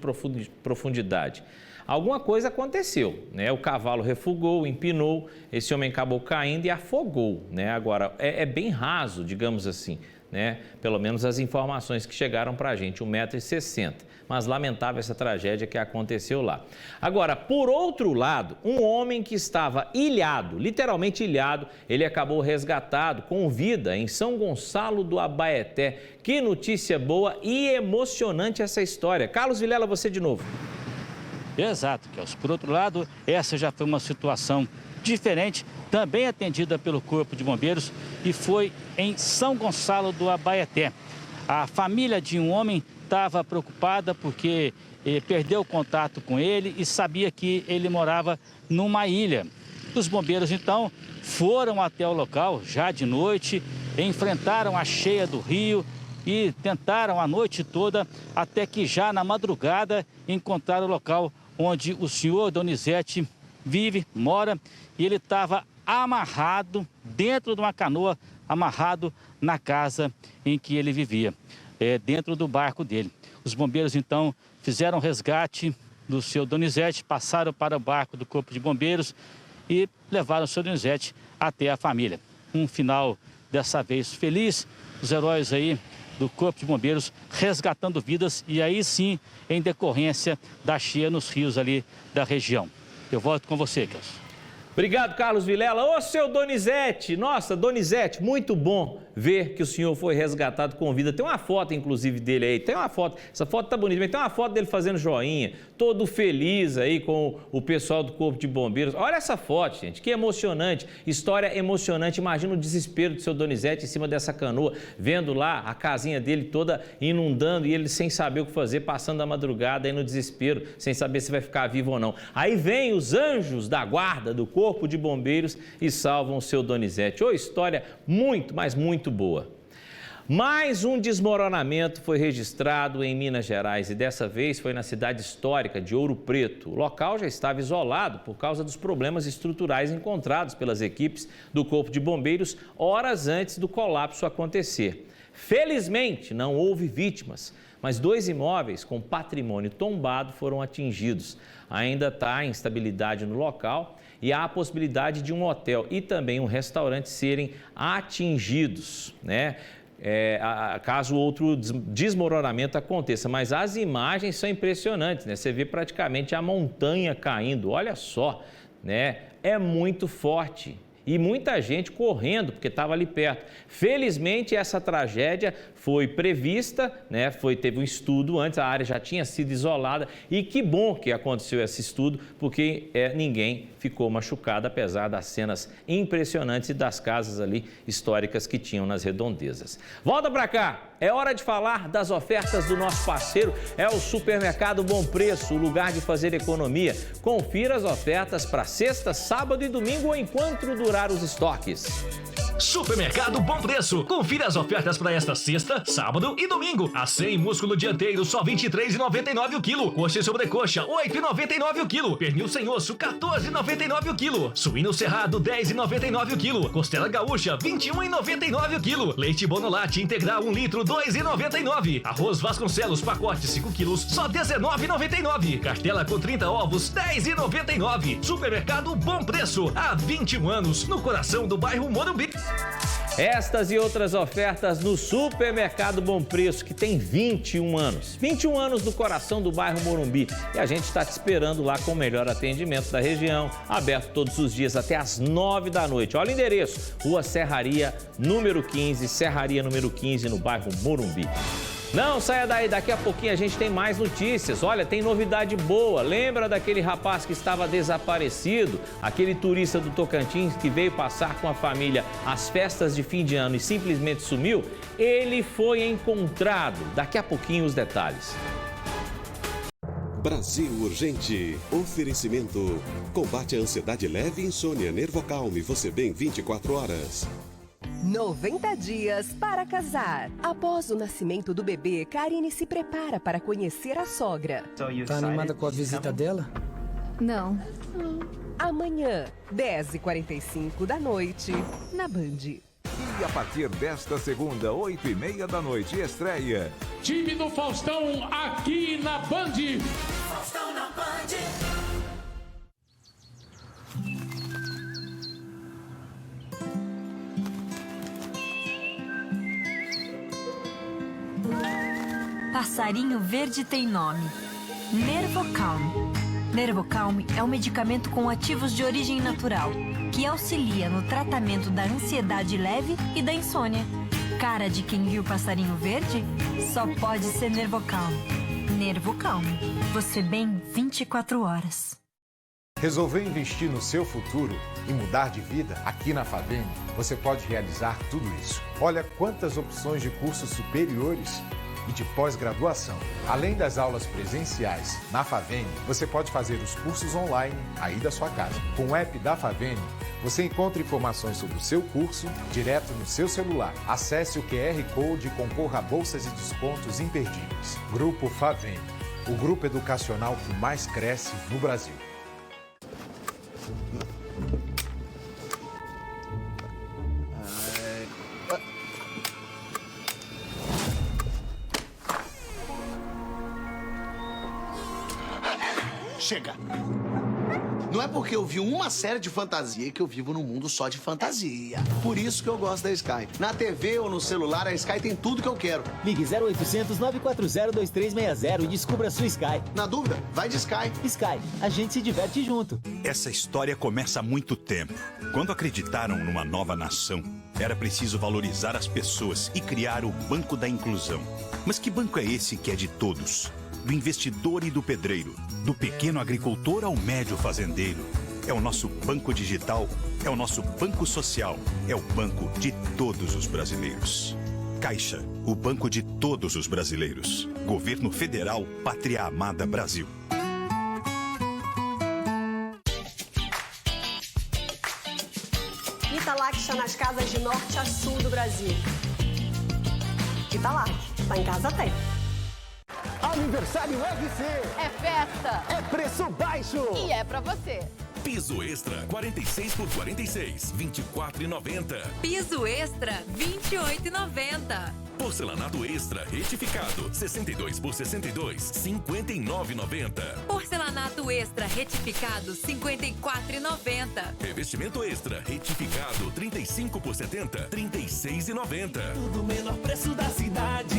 profundidade. Alguma coisa aconteceu, né? O cavalo refugou, empinou, esse homem acabou caindo e afogou, né? Agora, é bem raso, digamos assim, né? Pelo menos as informações que chegaram para a gente, 1,60 m. Mas lamentável essa tragédia que aconteceu lá. Agora, por outro lado, um homem que estava ilhado, literalmente ilhado, ele acabou resgatado com vida em São Gonçalo do Abaeté. Que notícia boa e emocionante essa história. Carlos Vilela, você de novo. Exato, Kelson. Por outro lado, essa já foi uma situação diferente, também atendida pelo Corpo de Bombeiros, e foi em São Gonçalo do Abaeté. A família de um homem estava preocupada porque perdeu o contato com ele e sabia que ele morava numa ilha. Os bombeiros, então, foram até o local já de noite, enfrentaram a cheia do rio e tentaram a noite toda, até que já na madrugada encontraram o local onde o senhor Donizete vive, mora, e ele estava amarrado dentro de uma canoa, amarrado na casa em que ele vivia. dentro do barco dele. Os bombeiros, então, fizeram o resgate do seu Donizete, passaram para o barco do Corpo de Bombeiros e levaram o seu Donizete até a família. Um final, dessa vez, feliz, os heróis aí do Corpo de Bombeiros resgatando vidas e aí sim, em decorrência da cheia nos rios ali da região. Eu volto com você, Kelson. Obrigado, Carlos Vilela. Ô, seu Donizete! Nossa, Donizete, muito bom ver que o senhor foi resgatado com vida. Tem uma foto, inclusive, dele aí. Tem uma foto. Essa foto tá bonita, mas tem uma foto dele fazendo joinha, todo feliz aí com o pessoal do Corpo de Bombeiros. Olha essa foto, gente. Que emocionante. História emocionante. Imagina o desespero do seu Donizete em cima dessa canoa, vendo lá a casinha dele toda inundando e ele sem saber o que fazer, passando a madrugada aí no desespero, sem saber se vai ficar vivo ou não. Aí vem os anjos da guarda do Corpo de Bombeiros e salvam o seu Donizete. Ô, história muito, mas muito boa. Mais um desmoronamento foi registrado em Minas Gerais e dessa vez foi na cidade histórica de Ouro Preto. O local já estava isolado por causa dos problemas estruturais encontrados pelas equipes do Corpo de Bombeiros horas antes do colapso acontecer. Felizmente, não houve vítimas, mas 2 imóveis com patrimônio tombado foram atingidos. Ainda está a instabilidade no local e há a possibilidade de um hotel e também um restaurante serem atingidos, né? Caso outro desmoronamento aconteça. Mas as imagens são impressionantes, né? Você vê praticamente a montanha caindo, olha só, né? É muito forte. E muita gente correndo, porque estava ali perto. Felizmente, essa tragédia foi prevista, né? Teve um estudo antes, a área já tinha sido isolada. E que bom que aconteceu esse estudo, porque ninguém ficou machucado, apesar das cenas impressionantes e das casas ali históricas que tinham nas redondezas. Volta para cá! É hora de falar das ofertas do nosso parceiro, é o Supermercado Bom Preço, o lugar de fazer economia. Confira as ofertas para sexta, sábado e domingo enquanto durar os estoques. Supermercado Bom Preço. Confira as ofertas para esta sexta, sábado e domingo. A100 músculo dianteiro só R$ 23,99 o quilo. Coxa e sobrecoxa R$ 8,99 o quilo. Pernil sem osso R$ 14,99 o quilo. Suíno cerrado R$ 10,99 o quilo. Costela gaúcha R$ 21,99 o quilo. Leite Bonolate integral 1 litro R$ 2,99. Arroz Vasconcelos pacote 5 quilos só R$ 19,99. Cartela com 30 ovos R$ 10,99. Supermercado Bom Preço. Há 21 anos no coração do bairro Morumbi. Estas e outras ofertas no Supermercado Bom Preço, que tem 21 anos. 21 anos no coração do bairro Morumbi. E a gente está te esperando lá com o melhor atendimento da região, aberto todos os dias até às 9 da noite. Olha o endereço, Rua Serraria, número 15, Serraria número 15, no bairro Morumbi. Não saia daí, daqui a pouquinho a gente tem mais notícias. Olha, tem novidade boa. Lembra daquele rapaz que estava desaparecido? Aquele turista do Tocantins que veio passar com a família as festas de fim de ano e simplesmente sumiu? Ele foi encontrado. Daqui a pouquinho os detalhes. Brasil Urgente. Oferecimento. Combate a ansiedade leve e insônia. Nervocalme. Você bem 24 horas. 90 dias para casar. Após o nascimento do bebê, Karine se prepara para conhecer a sogra. Tá animada com a visita dela? Não. Amanhã, 10h45 da noite, na Band. E a partir desta segunda, 8h30 da noite, estreia Time do Faustão aqui na Band. Faustão na Band. Passarinho verde tem nome: Nervocalme. Nervocalme é um medicamento com ativos de origem natural que auxilia no tratamento da ansiedade leve e da insônia. Cara de quem viu passarinho verde? Só pode ser Nervocalme. Nervocalme. Você bem 24 horas. Resolveu investir no seu futuro e mudar de vida? Aqui na Favem, você pode realizar tudo isso. Olha quantas opções de cursos superiores e de pós-graduação. Além das aulas presenciais, na Favem, você pode fazer os cursos online aí da sua casa. Com o app da Favem, você encontra informações sobre o seu curso direto no seu celular. Acesse o QR Code e concorra a bolsas e descontos imperdíveis. Grupo Favem, o grupo educacional que mais cresce no Brasil. Chega! Não é porque eu vi uma série de fantasia que eu vivo num mundo só de fantasia. Por isso que eu gosto da Sky. Na TV ou no celular, a Sky tem tudo que eu quero. Ligue 0800 940 2360 e descubra a sua Sky. Na dúvida, vai de Sky. Sky, a gente se diverte junto. Essa história começa há muito tempo. Quando acreditaram numa nova nação, era preciso valorizar as pessoas e criar o Banco da Inclusão. Mas que banco é esse que é de todos? Do investidor e do pedreiro, do pequeno agricultor ao médio fazendeiro. É o nosso banco digital, é o nosso banco social, é o banco de todos os brasileiros. Caixa, o banco de todos os brasileiros. Governo Federal, Pátria Amada Brasil. Italac está nas casas de norte a sul do Brasil. Italac, lá em casa tem. Aniversário RC. É festa. É preço baixo. E é pra você. Piso Extra, 46 por 46, 24,90. Piso Extra, 28,90. Porcelanato Extra retificado, 62 por 62, 59,90. Porcelanato Extra retificado, 54,90. Revestimento Extra retificado, 35 por 70, 36,90. Tudo menor preço da cidade.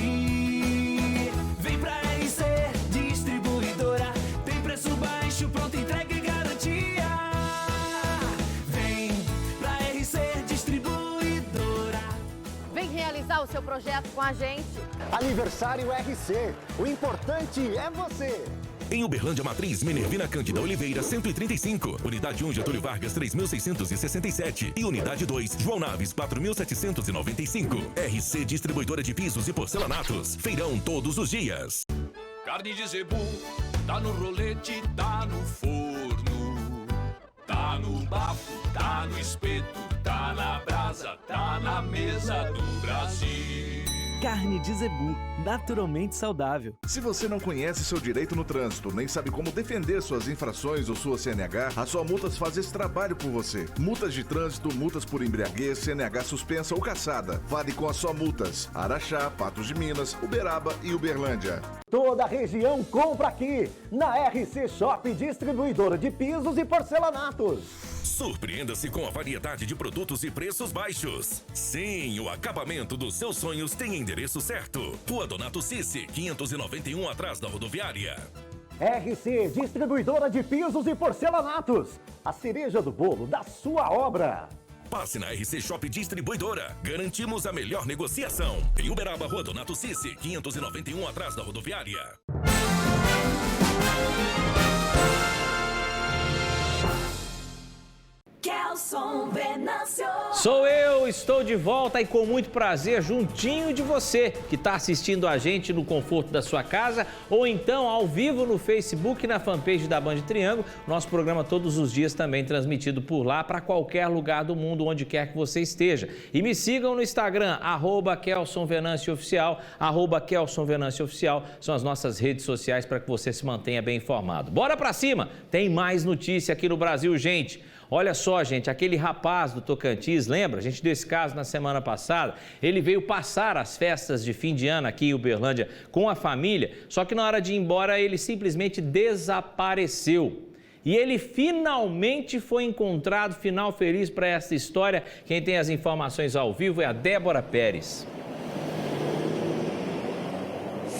Vem pra RC Distribuidora. Tem preço baixo, pronta entrega e garantia. Vem pra RC Distribuidora. Vem realizar o seu projeto com a gente. Aniversário RC. O importante é você. Em Uberlândia Matriz, Minervina Cândida Oliveira, 135. Unidade 1, Getúlio Vargas, 3.667. E Unidade 2, João Naves, 4.795. RC Distribuidora de Pisos e Porcelanatos. Feirão todos os dias. Carne de zebu, tá no rolete, tá no forno. Tá no bafo, tá no espeto, tá na brasa, tá na mesa do Brasil. Carne de zebu, naturalmente saudável. Se você não conhece seu direito no trânsito, nem sabe como defender suas infrações ou sua CNH, a Sua Multas faz esse trabalho por você. Multas de trânsito, multas por embriaguez, CNH suspensa ou cassada. Vale com a Sua Multas. Araxá, Patos de Minas, Uberaba e Uberlândia. Toda a região compra aqui, na RC Shop Distribuidora de Pisos e Porcelanatos. Surpreenda-se com a variedade de produtos e preços baixos. Sim, o acabamento dos seus sonhos tem endereço certo. Rua Donato Cici, 591, atrás da rodoviária. RC Distribuidora de Pisos e Porcelanatos. A cereja do bolo da sua obra. Passe na RC Shop Distribuidora. Garantimos a melhor negociação. Em Uberaba, Rua Donato Cici, 591, atrás da rodoviária. Kelson Venâncio. Sou eu, estou de volta e com muito prazer juntinho de você que está assistindo a gente no conforto da sua casa ou então ao vivo no Facebook e na fanpage da Band Triângulo. Nosso programa todos os dias também transmitido por lá para qualquer lugar do mundo, onde quer que você esteja. E me sigam no Instagram, @KelsonVenâncioOficial, @KelsonVenâncioOficial. São as nossas redes sociais para que você se mantenha bem informado. Bora para cima! Tem mais notícia aqui no Brasil, gente. Olha só, gente, aquele rapaz do Tocantins, lembra? A gente deu esse caso na semana passada. Ele veio passar as festas de fim de ano aqui em Uberlândia com a família, só que na hora de ir embora ele simplesmente desapareceu. E ele finalmente foi encontrado, final feliz para essa história. Quem tem as informações ao vivo é a Débora Pérez.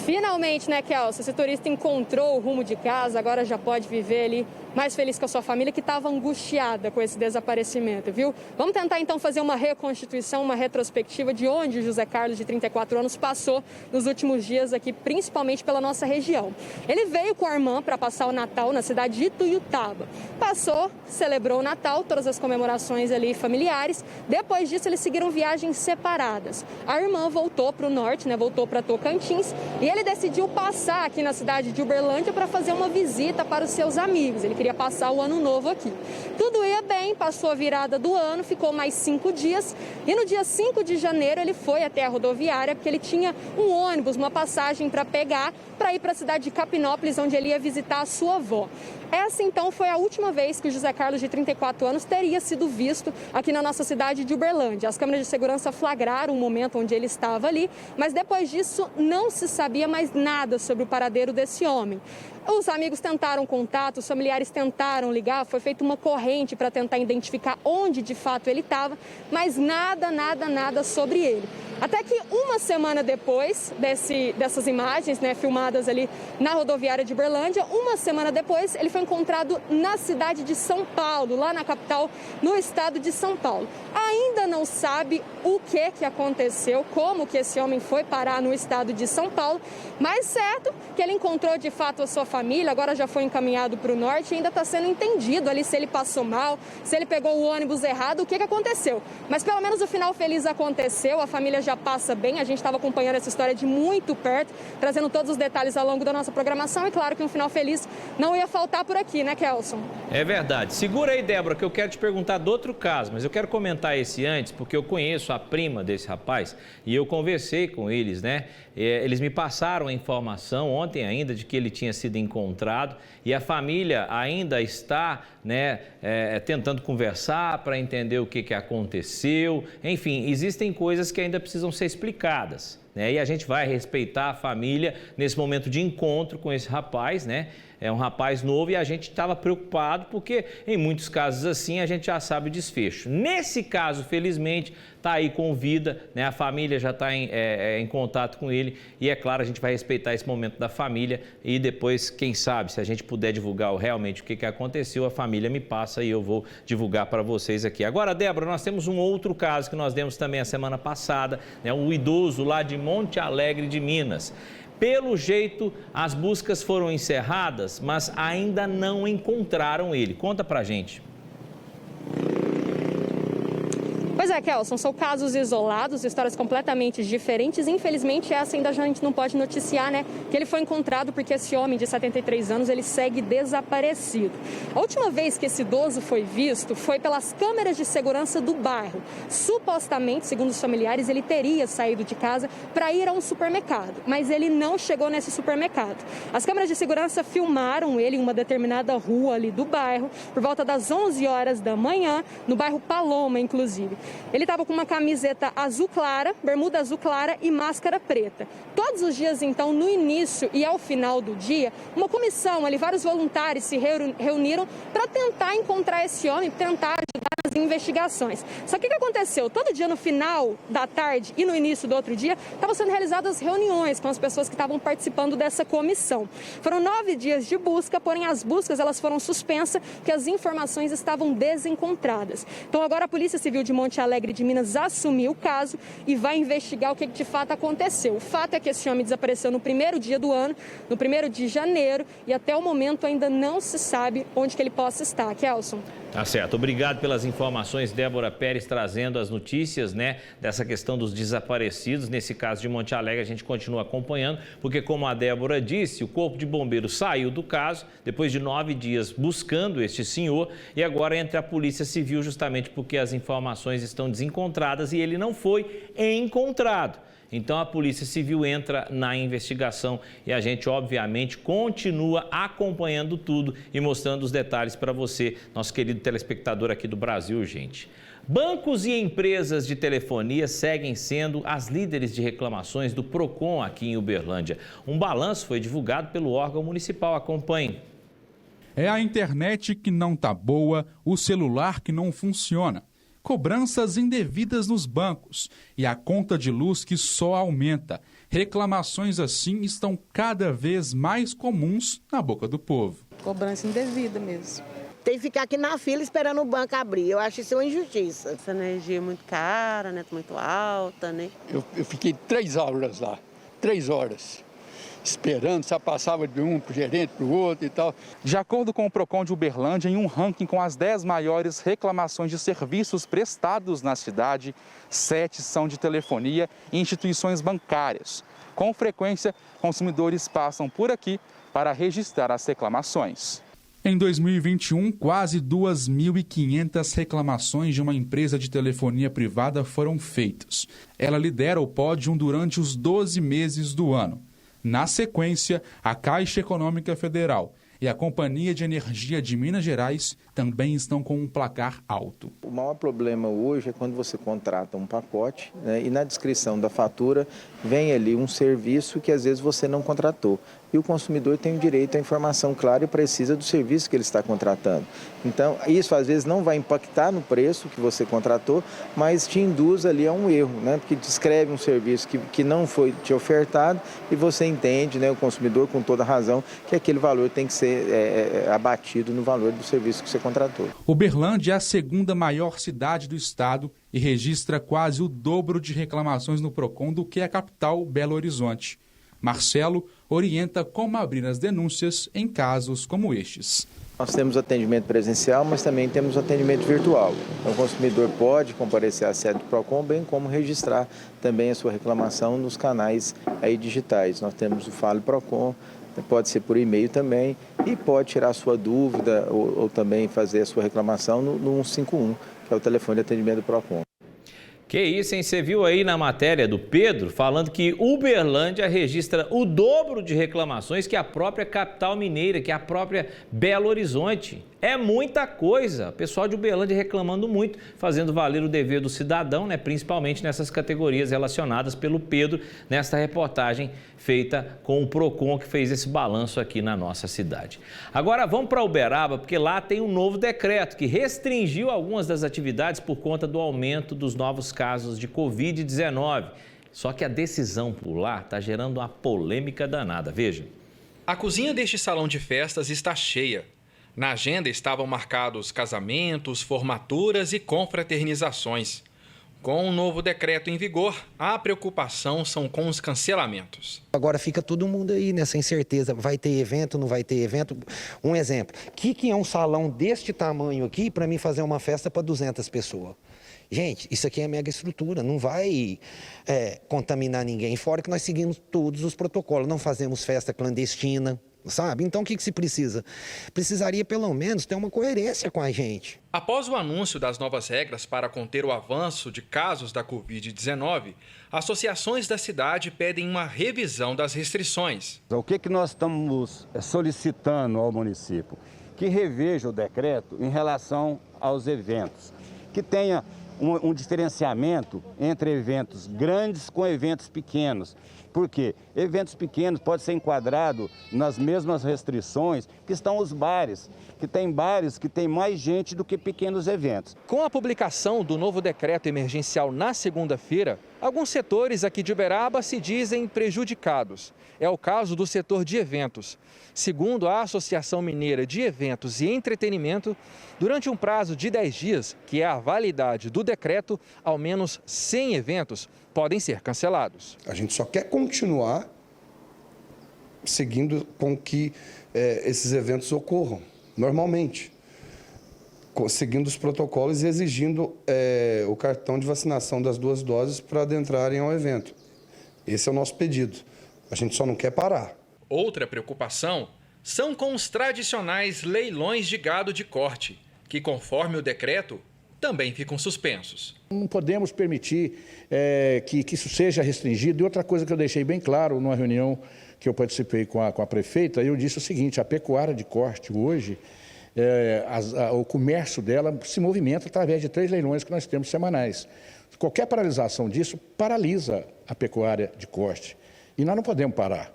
Finalmente, né, Kelson? Esse turista encontrou o rumo de casa, agora já pode viver ali mais feliz com a sua família, que estava angustiada com esse desaparecimento, viu? Vamos tentar então fazer uma reconstituição, uma retrospectiva de onde o José Carlos, de 34 anos, passou nos últimos dias aqui, principalmente pela nossa região. Ele veio com a irmã para passar o Natal na cidade de Ituiutaba. Passou, celebrou o Natal, todas as comemorações ali familiares. Depois disso, eles seguiram viagens separadas. A irmã voltou para o norte, né? Voltou para Tocantins, e ele decidiu passar aqui na cidade de Uberlândia para fazer uma visita para os seus amigos. Ele queria passar o ano novo aqui. Tudo ia bem, passou a virada do ano, ficou mais 5 dias e no dia 5 de janeiro ele foi até a rodoviária porque ele tinha um ônibus, uma passagem para pegar para ir para a cidade de Capinópolis, onde ele ia visitar a sua avó. Essa, então, foi a última vez que o José Carlos, de 34 anos, teria sido visto aqui na nossa cidade de Uberlândia. As câmeras de segurança flagraram o momento onde ele estava ali, mas depois disso não se sabia mais nada sobre o paradeiro desse homem. Os amigos tentaram contato, os familiares tentaram ligar, foi feita uma corrente para tentar identificar onde de fato ele estava, mas nada sobre ele. Até que uma semana depois dessas imagens, né, filmadas ali na rodoviária de Uberlândia, uma semana depois ele foi encontrado na cidade de São Paulo, lá na capital, no estado de São Paulo. Ainda não sabe o que aconteceu, como que esse homem foi parar no estado de São Paulo, mas certo que ele encontrou de fato a sua família, agora já foi encaminhado para o norte e ainda está sendo entendido ali se ele passou mal, se ele pegou o ônibus errado, o que aconteceu. Mas pelo menos o final feliz aconteceu, a família já passa bem, a gente estava acompanhando essa história de muito perto, trazendo todos os detalhes ao longo da nossa programação e claro que um final feliz não ia faltar por aqui, né, Kelson? É verdade. Segura aí, Débora, que eu quero te perguntar de outro caso, mas eu quero comentar esse antes, porque eu conheço a prima desse rapaz e eu conversei com eles, né? Eles me passaram a informação ontem ainda de que ele tinha sido encontrado e a família ainda está, né, tentando conversar para entender o que aconteceu. Enfim, existem coisas que ainda precisam ser explicadas, né? E a gente vai respeitar a família nesse momento de encontro com esse rapaz, né? É um rapaz novo e a gente estava preocupado porque em muitos casos assim a gente já sabe o desfecho. Nesse caso, felizmente, está aí com vida, né? A família já está em contato com ele e é claro, a gente vai respeitar esse momento da família e depois, quem sabe, se a gente puder divulgar realmente o que aconteceu, a família me passa e eu vou divulgar para vocês aqui. Agora, Débora, nós temos um outro caso que nós demos também a semana passada, né? Um idoso lá de Monte Alegre de Minas. Pelo jeito, as buscas foram encerradas, mas ainda não encontraram ele. Conta pra gente. Pois é, Kelson, são casos isolados, histórias completamente diferentes. Infelizmente, essa ainda a gente não pode noticiar, né? Que ele foi encontrado porque esse homem de 73 anos, ele segue desaparecido. A última vez que esse idoso foi visto foi pelas câmeras de segurança do bairro. Supostamente, segundo os familiares, ele teria saído de casa para ir a um supermercado, mas ele não chegou nesse supermercado. As câmeras de segurança filmaram ele em uma determinada rua ali do bairro, por volta das 11 horas da manhã, no bairro Paloma, inclusive. Ele estava com uma camiseta azul clara, bermuda azul clara e máscara preta. Todos os dias, então, no início e ao final do dia, uma comissão ali, vários voluntários se reuniram para tentar encontrar esse homem, tentar ajudar nas investigações. Só que o que aconteceu? Todo dia, no final da tarde e no início do outro dia, estavam sendo realizadas reuniões com as pessoas que estavam participando dessa comissão. Foram 9 dias de busca, porém as buscas elas foram suspensas porque as informações estavam desencontradas. Então agora a Polícia Civil de Monte Alegre de Minas assumiu o caso e vai investigar o que de fato aconteceu. O fato é que esse homem desapareceu no primeiro dia do ano, no 1º de janeiro, e até o momento ainda não se sabe onde que ele possa estar. Kelson. Tá certo. Obrigado pelas informações, Débora Pérez, trazendo as notícias, né, dessa questão dos desaparecidos. Nesse caso de Monte Alegre, a gente continua acompanhando, porque como a Débora disse, o Corpo de Bombeiros saiu do caso, depois de 9 dias buscando este senhor, e agora entra a Polícia Civil justamente porque as informações estão desencontradas e ele não foi encontrado. Então a Polícia Civil entra na investigação e a gente obviamente continua acompanhando tudo e mostrando os detalhes para você, nosso querido telespectador aqui do Brasil, gente. Bancos e empresas de telefonia seguem sendo as líderes de reclamações do Procon aqui em Uberlândia. Um balanço foi divulgado pelo órgão municipal. Acompanhe. É a internet que não tá boa, o celular que não funciona. Cobranças indevidas nos bancos e a conta de luz que só aumenta. Reclamações assim estão cada vez mais comuns na boca do povo. Cobrança indevida mesmo. Tem que ficar aqui na fila esperando o banco abrir. Eu acho isso uma injustiça. Essa energia é muito cara, né? Muito alta, né? Eu fiquei 3 horas lá, 3 horas. Esperando, só passava de um para o gerente, para o outro e tal. De acordo com o Procon de Uberlândia, em um ranking com as 10 maiores reclamações de serviços prestados na cidade, 7 são de telefonia e instituições bancárias. Com frequência, consumidores passam por aqui para registrar as reclamações. Em 2021, quase 2.500 reclamações de uma empresa de telefonia privada foram feitas. Ela lidera o pódio durante os 12 meses do ano. Na sequência, a Caixa Econômica Federal e a Companhia de Energia de Minas Gerais também estão com um placar alto. O maior problema hoje é quando você contrata um pacote, né, e na descrição da fatura vem ali um serviço que às vezes você não contratou. E o consumidor tem o direito à informação clara e precisa do serviço que ele está contratando. Então, isso às vezes não vai impactar no preço que você contratou, mas te induz ali a um erro, né? Porque descreve um serviço que não foi te ofertado e você entende, né, o consumidor com toda razão, que aquele valor tem que ser abatido no valor do serviço que você contratou. Uberlândia é a segunda maior cidade do estado e registra quase o dobro de reclamações no PROCON do que a capital Belo Horizonte. Marcelo orienta como abrir as denúncias em casos como estes. Nós temos atendimento presencial, mas também temos atendimento virtual. Então, o consumidor pode comparecer à sede do PROCON, bem como registrar também a sua reclamação nos canais aí digitais. Nós temos o Fale PROCON, pode ser por e-mail também, e pode tirar a sua dúvida ou também fazer a sua reclamação no 151, que é o telefone de atendimento do PROCON. Que isso, hein? Você viu aí na matéria do Pedro falando que Uberlândia registra o dobro de reclamações que a própria capital mineira, que a própria Belo Horizonte. É muita coisa. O pessoal de Uberlândia reclamando muito, fazendo valer o dever do cidadão, né? Principalmente nessas categorias relacionadas pelo Pedro, nesta reportagem feita com o PROCON, que fez esse balanço aqui na nossa cidade. Agora vamos para Uberaba, porque lá tem um novo decreto que restringiu algumas das atividades por conta do aumento dos novos casos de Covid-19. Só que a decisão por lá está gerando uma polêmica danada. Veja. A cozinha deste salão de festas está cheia. Na agenda estavam marcados casamentos, formaturas e confraternizações. Com o novo decreto em vigor, a preocupação são com os cancelamentos. Agora fica todo mundo aí nessa incerteza, vai ter evento, não vai ter evento. Um exemplo, o que é um salão deste tamanho aqui para mim fazer uma festa para 200 pessoas? Gente, isso aqui é mega estrutura, não vai contaminar ninguém. Fora que nós seguimos todos os protocolos, não fazemos festa clandestina, sabe? Então o que se precisa? Precisaria pelo menos ter uma coerência com a gente. Após o anúncio das novas regras para conter o avanço de casos da Covid-19, associações da cidade pedem uma revisão das restrições. O que nós estamos solicitando ao município? Que reveja o decreto em relação aos eventos, que tenha um diferenciamento entre eventos grandes com eventos pequenos. Por quê? Eventos pequenos podem ser enquadrados nas mesmas restrições que estão os bares, que tem bares que tem mais gente do que pequenos eventos. Com a publicação do novo decreto emergencial na segunda-feira, alguns setores aqui de Uberaba se dizem prejudicados. É o caso do setor de eventos. Segundo a Associação Mineira de Eventos e Entretenimento, durante um prazo de 10 dias, que é a validade do decreto, ao menos 100 eventos podem ser cancelados. A gente só quer continuar seguindo com que esses eventos ocorram normalmente, seguindo os protocolos e exigindo o cartão de vacinação das 2 doses para adentrarem ao evento. Esse é o nosso pedido. A gente só não quer parar. Outra preocupação são com os tradicionais leilões de gado de corte, que, conforme o decreto, também ficam suspensos. Não podemos permitir que isso seja restringido. E outra coisa que eu deixei bem claro numa reunião que eu participei com a prefeita, eu disse o seguinte: a pecuária de corte hoje, o comércio dela se movimenta através de 3 leilões que nós temos semanais. Qualquer paralisação disso paralisa a pecuária de corte. E nós não podemos parar.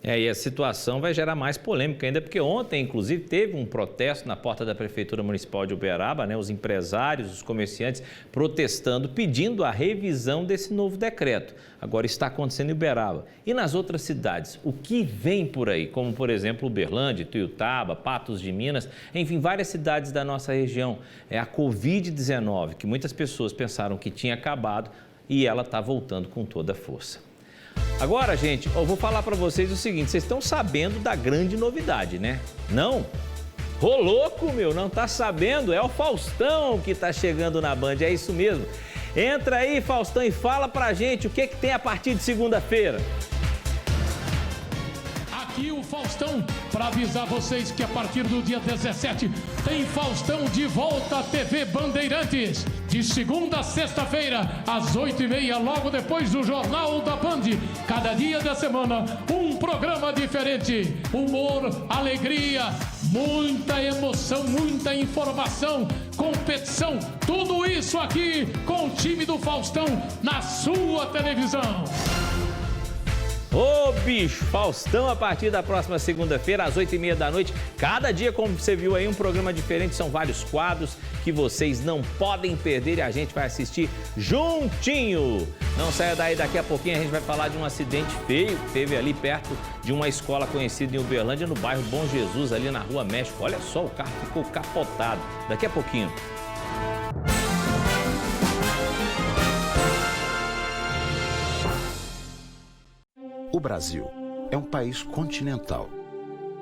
E a situação vai gerar mais polêmica ainda, porque ontem, inclusive, teve um protesto na porta da Prefeitura Municipal de Uberaba, né? Os empresários, os comerciantes protestando, pedindo a revisão desse novo decreto. Agora está acontecendo em Uberaba. E nas outras cidades, o que vem por aí? Como, por exemplo, Uberlândia, Tuiutaba, Patos de Minas, enfim, várias cidades da nossa região. É a Covid-19, que muitas pessoas pensaram que tinha acabado e ela está voltando com toda a força. Agora, gente, eu vou falar para vocês o seguinte: vocês estão sabendo da grande novidade, né? Não? Ô louco, meu, não tá sabendo? É o Faustão que tá chegando na Band, é isso mesmo. Entra aí, Faustão, e fala pra gente o que tem a partir de segunda-feira. Aqui o Faustão, para avisar vocês que a partir do dia 17 tem Faustão de volta à TV Bandeirantes. de segunda a sexta-feira, às 8h30, logo depois do Jornal da Band. Cada dia da semana, um programa diferente. Humor, alegria, muita emoção, muita informação, competição. Tudo isso aqui com o time do Faustão na sua televisão. Ô bicho, Faustão a partir da próxima segunda-feira, às 8h30 da noite. Cada dia, como você viu aí, um programa diferente. São vários quadros que vocês não podem perder e a gente vai assistir juntinho. Não saia daí, daqui a pouquinho a gente vai falar de um acidente feio que teve ali perto de uma escola conhecida em Uberlândia, no bairro Bom Jesus, ali na Rua México. Olha só, o carro ficou capotado. Daqui a pouquinho. O Brasil é um país continental.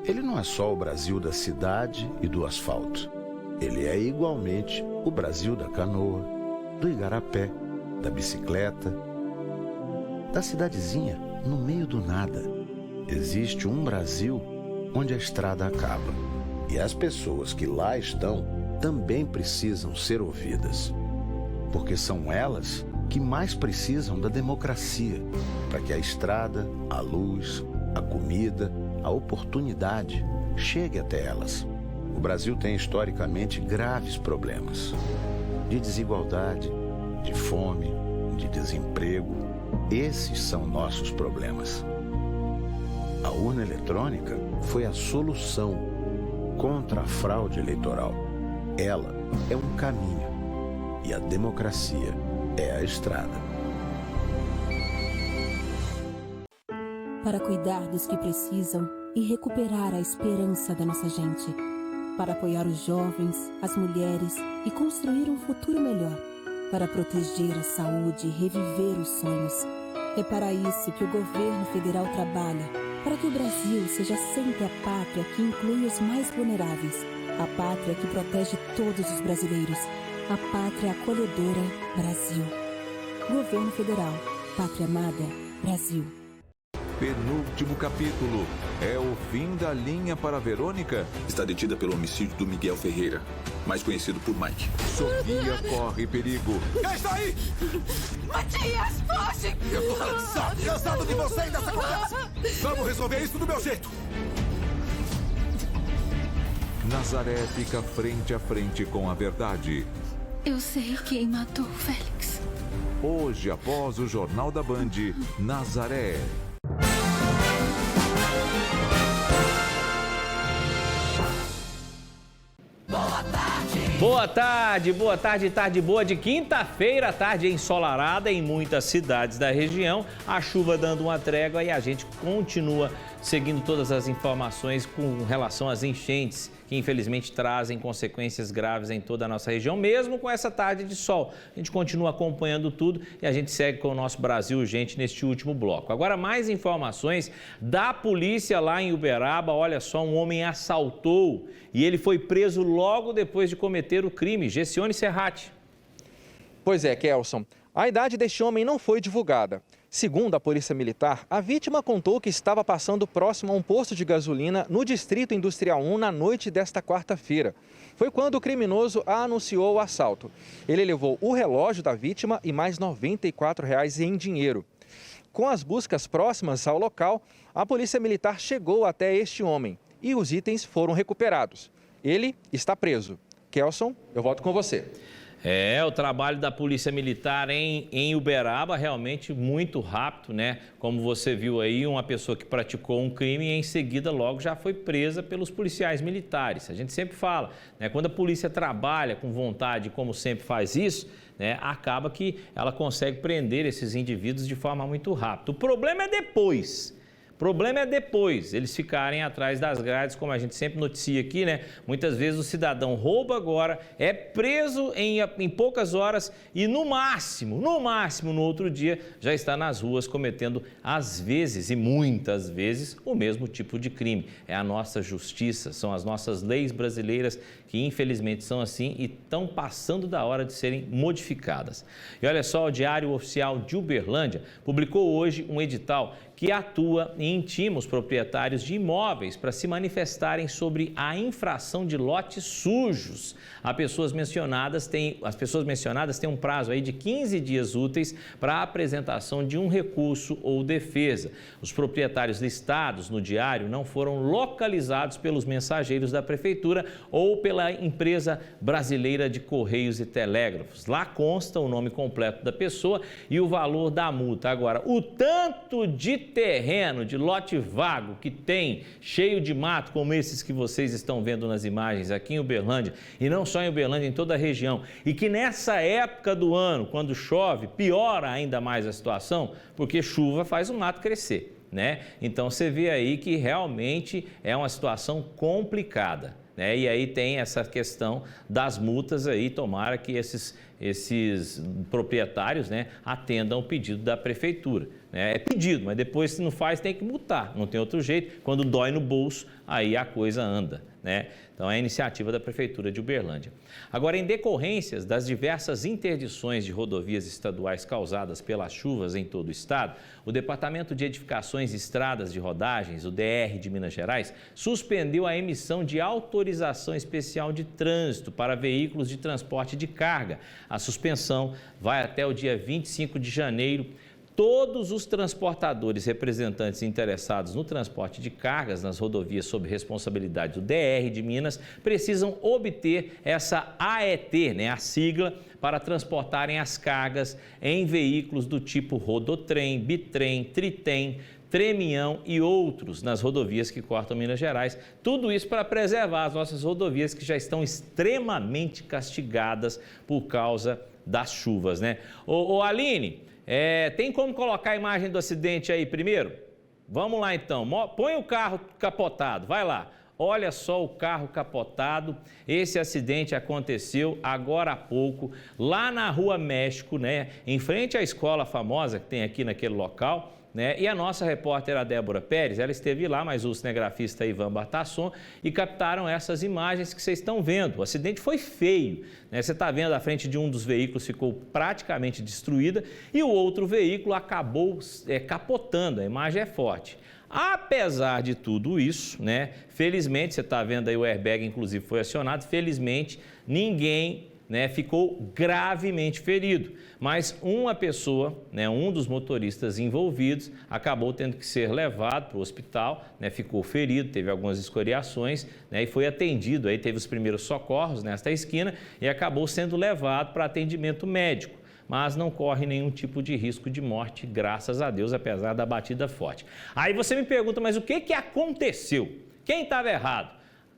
Ele não é só o Brasil da cidade e do asfalto. Ele é igualmente o Brasil da canoa, do igarapé, da bicicleta, da cidadezinha no meio do nada. Existe um Brasil onde a estrada acaba. E as pessoas que lá estão também precisam ser ouvidas. Porque são elas que mais precisam da democracia, para que a estrada, a luz, a comida, a oportunidade chegue até elas. O Brasil tem historicamente graves problemas de desigualdade, de fome, de desemprego. Esses são nossos problemas. A urna eletrônica foi a solução contra a fraude eleitoral. Ela é um caminho e a democracia é a estrada. Para cuidar dos que precisam e recuperar a esperança da nossa gente. Para apoiar os jovens, as mulheres e construir um futuro melhor. Para proteger a saúde e reviver os sonhos. É para isso que o governo federal trabalha. Para que o Brasil seja sempre a pátria que inclui os mais vulneráveis. A pátria que protege todos os brasileiros. A pátria acolhedora Brasil. Governo Federal. Pátria amada Brasil. Penúltimo capítulo. É o fim da linha para Verônica? Está detida pelo homicídio do Miguel Ferreira, mais conhecido por Mike. Sofia corre perigo. Quem está aí? Matias, foge! Eu tô cansado de você e dessa conversa. Vamos resolver isso do meu jeito. Nazaré fica frente a frente com a verdade. Eu sei quem matou o Félix. Hoje, após o Jornal da Band, Nazaré. Boa tarde, tarde boa de quinta-feira, tarde ensolarada em muitas cidades da região, a chuva dando uma trégua e a gente continua seguindo todas as informações com relação às enchentes que infelizmente trazem consequências graves em toda a nossa região, mesmo com essa tarde de sol. A gente continua acompanhando tudo e a gente segue com o nosso Brasil Urgente neste último bloco. Agora, mais informações da polícia lá em Uberaba. Olha só, um homem assaltou e ele foi preso logo depois de cometer o crime. Gessione Serrati. Pois é, Kelson. A idade deste homem não foi divulgada. Segundo a Polícia Militar, a vítima contou que estava passando próximo a um posto de gasolina no Distrito Industrial 1 na noite desta quarta-feira. Foi quando o criminoso anunciou o assalto. Ele levou o relógio da vítima e mais R$ 94 em dinheiro. Com as buscas próximas ao local, a Polícia Militar chegou até este homem e os itens foram recuperados. Ele está preso. Kelson, eu volto com você. O trabalho da Polícia Militar em Uberaba realmente muito rápido, né? Como você viu aí, uma pessoa que praticou um crime e em seguida logo já foi presa pelos policiais militares. A gente sempre fala, né? Quando a polícia trabalha com vontade, como sempre faz isso, né? Acaba que ela consegue prender esses indivíduos de forma muito rápida. O problema é depois. Eles ficarem atrás das grades, como a gente sempre noticia aqui, né? Muitas vezes o cidadão rouba agora, é preso em poucas horas e no máximo, no outro dia, já está nas ruas cometendo, às vezes e muitas vezes, o mesmo tipo de crime. É a nossa justiça, são as nossas leis brasileiras que infelizmente são assim e estão passando da hora de serem modificadas. E olha só, o Diário Oficial de Uberlândia publicou hoje um edital que atua e intima os proprietários de imóveis para se manifestarem sobre a infração de lotes sujos. As pessoas mencionadas têm um prazo aí de 15 dias úteis para a apresentação de um recurso ou defesa. Os proprietários listados no diário não foram localizados pelos mensageiros da Prefeitura ou pela empresa brasileira de Correios e Telégrafos. Lá consta o nome completo da pessoa e o valor da multa. Agora, o tanto de terreno, de lote vago que tem, cheio de mato, como esses que vocês estão vendo nas imagens aqui em Uberlândia, e não só em Uberlândia, em toda a região, e que nessa época do ano, quando chove, piora ainda mais a situação, porque chuva faz o mato crescer, né? Então você vê aí que realmente é uma situação complicada, né? E aí tem essa questão das multas aí, tomara que esses proprietários, né, atendam o pedido da Prefeitura. É pedido, mas depois se não faz tem que multar, não tem outro jeito. Quando dói no bolso, aí a coisa anda, né? Então é a iniciativa da Prefeitura de Uberlândia. Agora, em decorrências das diversas interdições de rodovias estaduais causadas pelas chuvas em todo o estado, o Departamento de Edificações e Estradas de Rodagens, o DR de Minas Gerais, suspendeu a emissão de autorização especial de trânsito para veículos de transporte de carga. A suspensão vai até o dia 25 de janeiro. Todos os transportadores representantes interessados no transporte de cargas nas rodovias sob responsabilidade do DR de Minas precisam obter essa AET, né, a sigla, para transportarem as cargas em veículos do tipo rodotrem, bitrem, tritrem, tremião e outros nas rodovias que cortam Minas Gerais. Tudo isso para preservar as nossas rodovias que já estão extremamente castigadas por causa das chuvas, né? Ô Aline, tem como colocar a imagem do acidente aí primeiro? Vamos lá então, põe o carro capotado, vai lá. Olha só o carro capotado. Esse acidente aconteceu agora há pouco, lá na Rua México, né? Em frente à escola famosa que tem aqui naquele local, né? E a nossa repórter, a Débora Pérez, ela esteve lá, mas o cinegrafista Ivan Bartasson, e captaram essas imagens que vocês estão vendo. O acidente foi feio, né? Você está vendo a frente de um dos veículos ficou praticamente destruída e o outro veículo acabou capotando. A imagem é forte. Apesar de tudo isso, né? Felizmente, você está vendo aí o airbag, inclusive, foi acionado. Felizmente, ninguém, né, ficou gravemente ferido. Mas uma pessoa, né, um dos motoristas envolvidos, acabou tendo que ser levado para o hospital, né, ficou ferido, teve algumas escoriações, né, e foi atendido. Aí teve os primeiros socorros nesta esquina e acabou sendo levado para atendimento médico. Mas não corre nenhum tipo de risco de morte, graças a Deus, apesar da batida forte. Aí você me pergunta, mas o que aconteceu? Quem estava errado?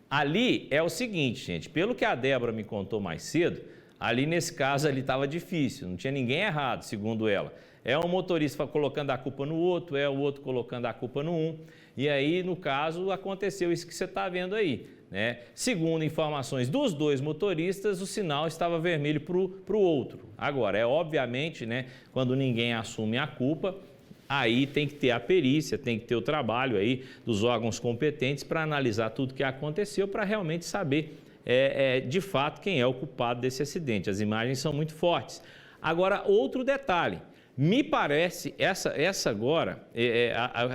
Ali é o seguinte, gente, pelo que a Débora me contou mais cedo, ali nesse caso ali estava difícil, não tinha ninguém errado, segundo ela. É um motorista colocando a culpa no outro, é o outro colocando a culpa no um, e aí, no caso, aconteceu isso que você está vendo aí, né? Segundo informações dos dois motoristas, o sinal estava vermelho para o outro. Agora, obviamente, né, quando ninguém assume a culpa, aí tem que ter a perícia, tem que ter o trabalho aí dos órgãos competentes para analisar tudo que aconteceu, para realmente saber de fato quem é o culpado desse acidente. As imagens são muito fortes. Agora, outro detalhe. Me parece, essa agora,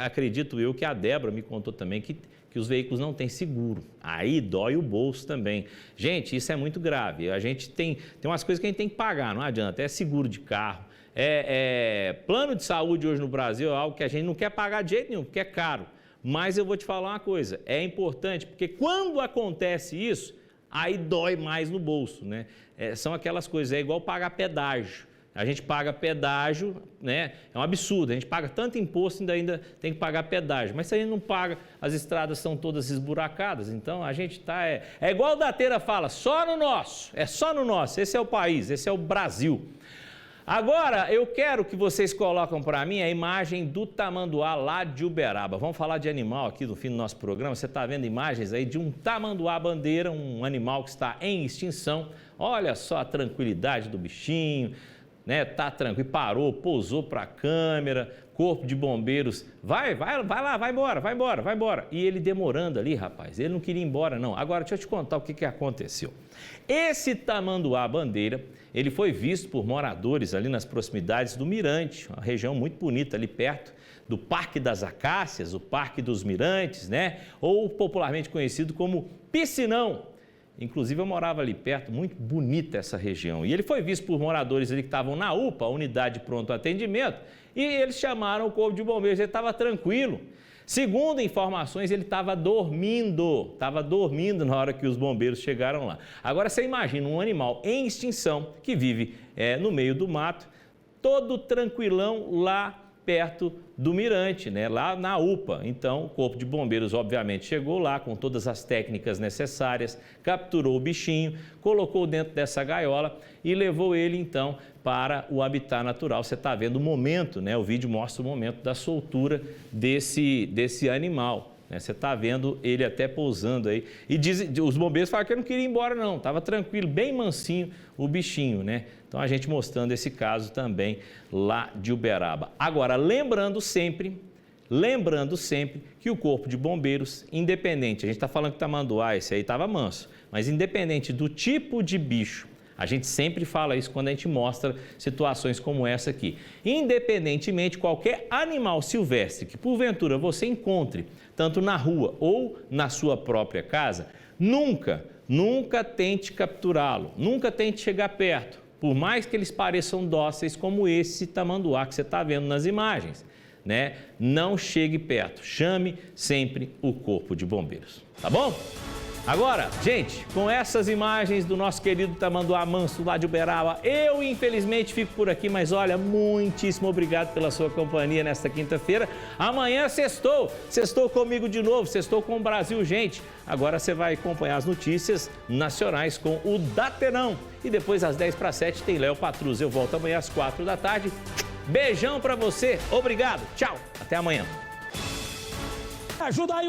acredito eu que a Débora me contou também que os veículos não têm seguro. Aí dói o bolso também. Gente, isso é muito grave. A gente tem umas coisas que a gente tem que pagar, não adianta. É seguro de carro, plano de saúde hoje no Brasil é algo que a gente não quer pagar de jeito nenhum, porque é caro. Mas eu vou te falar uma coisa, é importante, porque quando acontece isso, aí dói mais no bolso, né? São aquelas coisas, é igual pagar pedágio. A gente paga pedágio, né? É um absurdo, a gente paga tanto imposto e ainda tem que pagar pedágio. Mas se a gente não paga, as estradas são todas esburacadas, então a gente está... É igual o Datena fala, só no nosso, é só no nosso, esse é o país, esse é o Brasil. Agora, eu quero que vocês coloquem para mim a imagem do tamanduá lá de Uberaba. Vamos falar de animal aqui no fim do nosso programa. Você está vendo imagens aí de um tamanduá-bandeira, um animal que está em extinção. Olha só a tranquilidade do bichinho. né? Tá tranquilo, parou, pousou para a câmera, corpo de bombeiros, vai lá, vai embora. E ele demorando ali, rapaz, ele não queria ir embora não. Agora, deixa eu te contar o que aconteceu. Esse tamanduá-bandeira, ele foi visto por moradores ali nas proximidades do Mirante, uma região muito bonita ali perto do Parque das Acácias, o Parque dos Mirantes, né? Ou popularmente conhecido como Piscinão. Inclusive, eu morava ali perto, muito bonita essa região. E ele foi visto por moradores ali que estavam na UPA, a Unidade de Pronto Atendimento, e eles chamaram o Corpo de Bombeiros, ele estava tranquilo. Segundo informações, ele estava dormindo na hora que os bombeiros chegaram lá. Agora, você imagina um animal em extinção, que vive no meio do mato, todo tranquilão lá perto do Mirante, né? Lá na UPA. Então, o Corpo de Bombeiros, obviamente, chegou lá com todas as técnicas necessárias, capturou o bichinho, colocou dentro dessa gaiola e levou ele, então, para o habitat natural. Você está vendo o momento, né? O vídeo mostra o momento da soltura desse animal. Você está vendo ele até pousando aí. E os bombeiros falaram que ele não queria ir embora não, estava tranquilo, bem mansinho o bichinho, né? Então a gente mostrando esse caso também lá de Uberaba. Agora, lembrando sempre que o Corpo de Bombeiros, independente, a gente está falando que tamanduá, esse aí estava manso, mas independente do tipo de bicho, a gente sempre fala isso quando a gente mostra situações como essa aqui. Independentemente, qualquer animal silvestre que porventura você encontre, tanto na rua ou na sua própria casa, nunca tente capturá-lo, nunca tente chegar perto, por mais que eles pareçam dóceis como esse tamanduá que você está vendo nas imagens, né? Não chegue perto, chame sempre o Corpo de Bombeiros, tá bom? Agora, gente, com essas imagens do nosso querido tamanduá manso lá de Uberaba, eu infelizmente fico por aqui, mas olha, muitíssimo obrigado pela sua companhia nesta quinta-feira. Amanhã sextou comigo de novo, sextou com o Brasil, gente. Agora você vai acompanhar as notícias nacionais com o Datenão. E depois às 6:50 tem Léo Patrus. Eu volto amanhã às 4 da tarde. Beijão pra você, obrigado, tchau, até amanhã. Ajuda aí.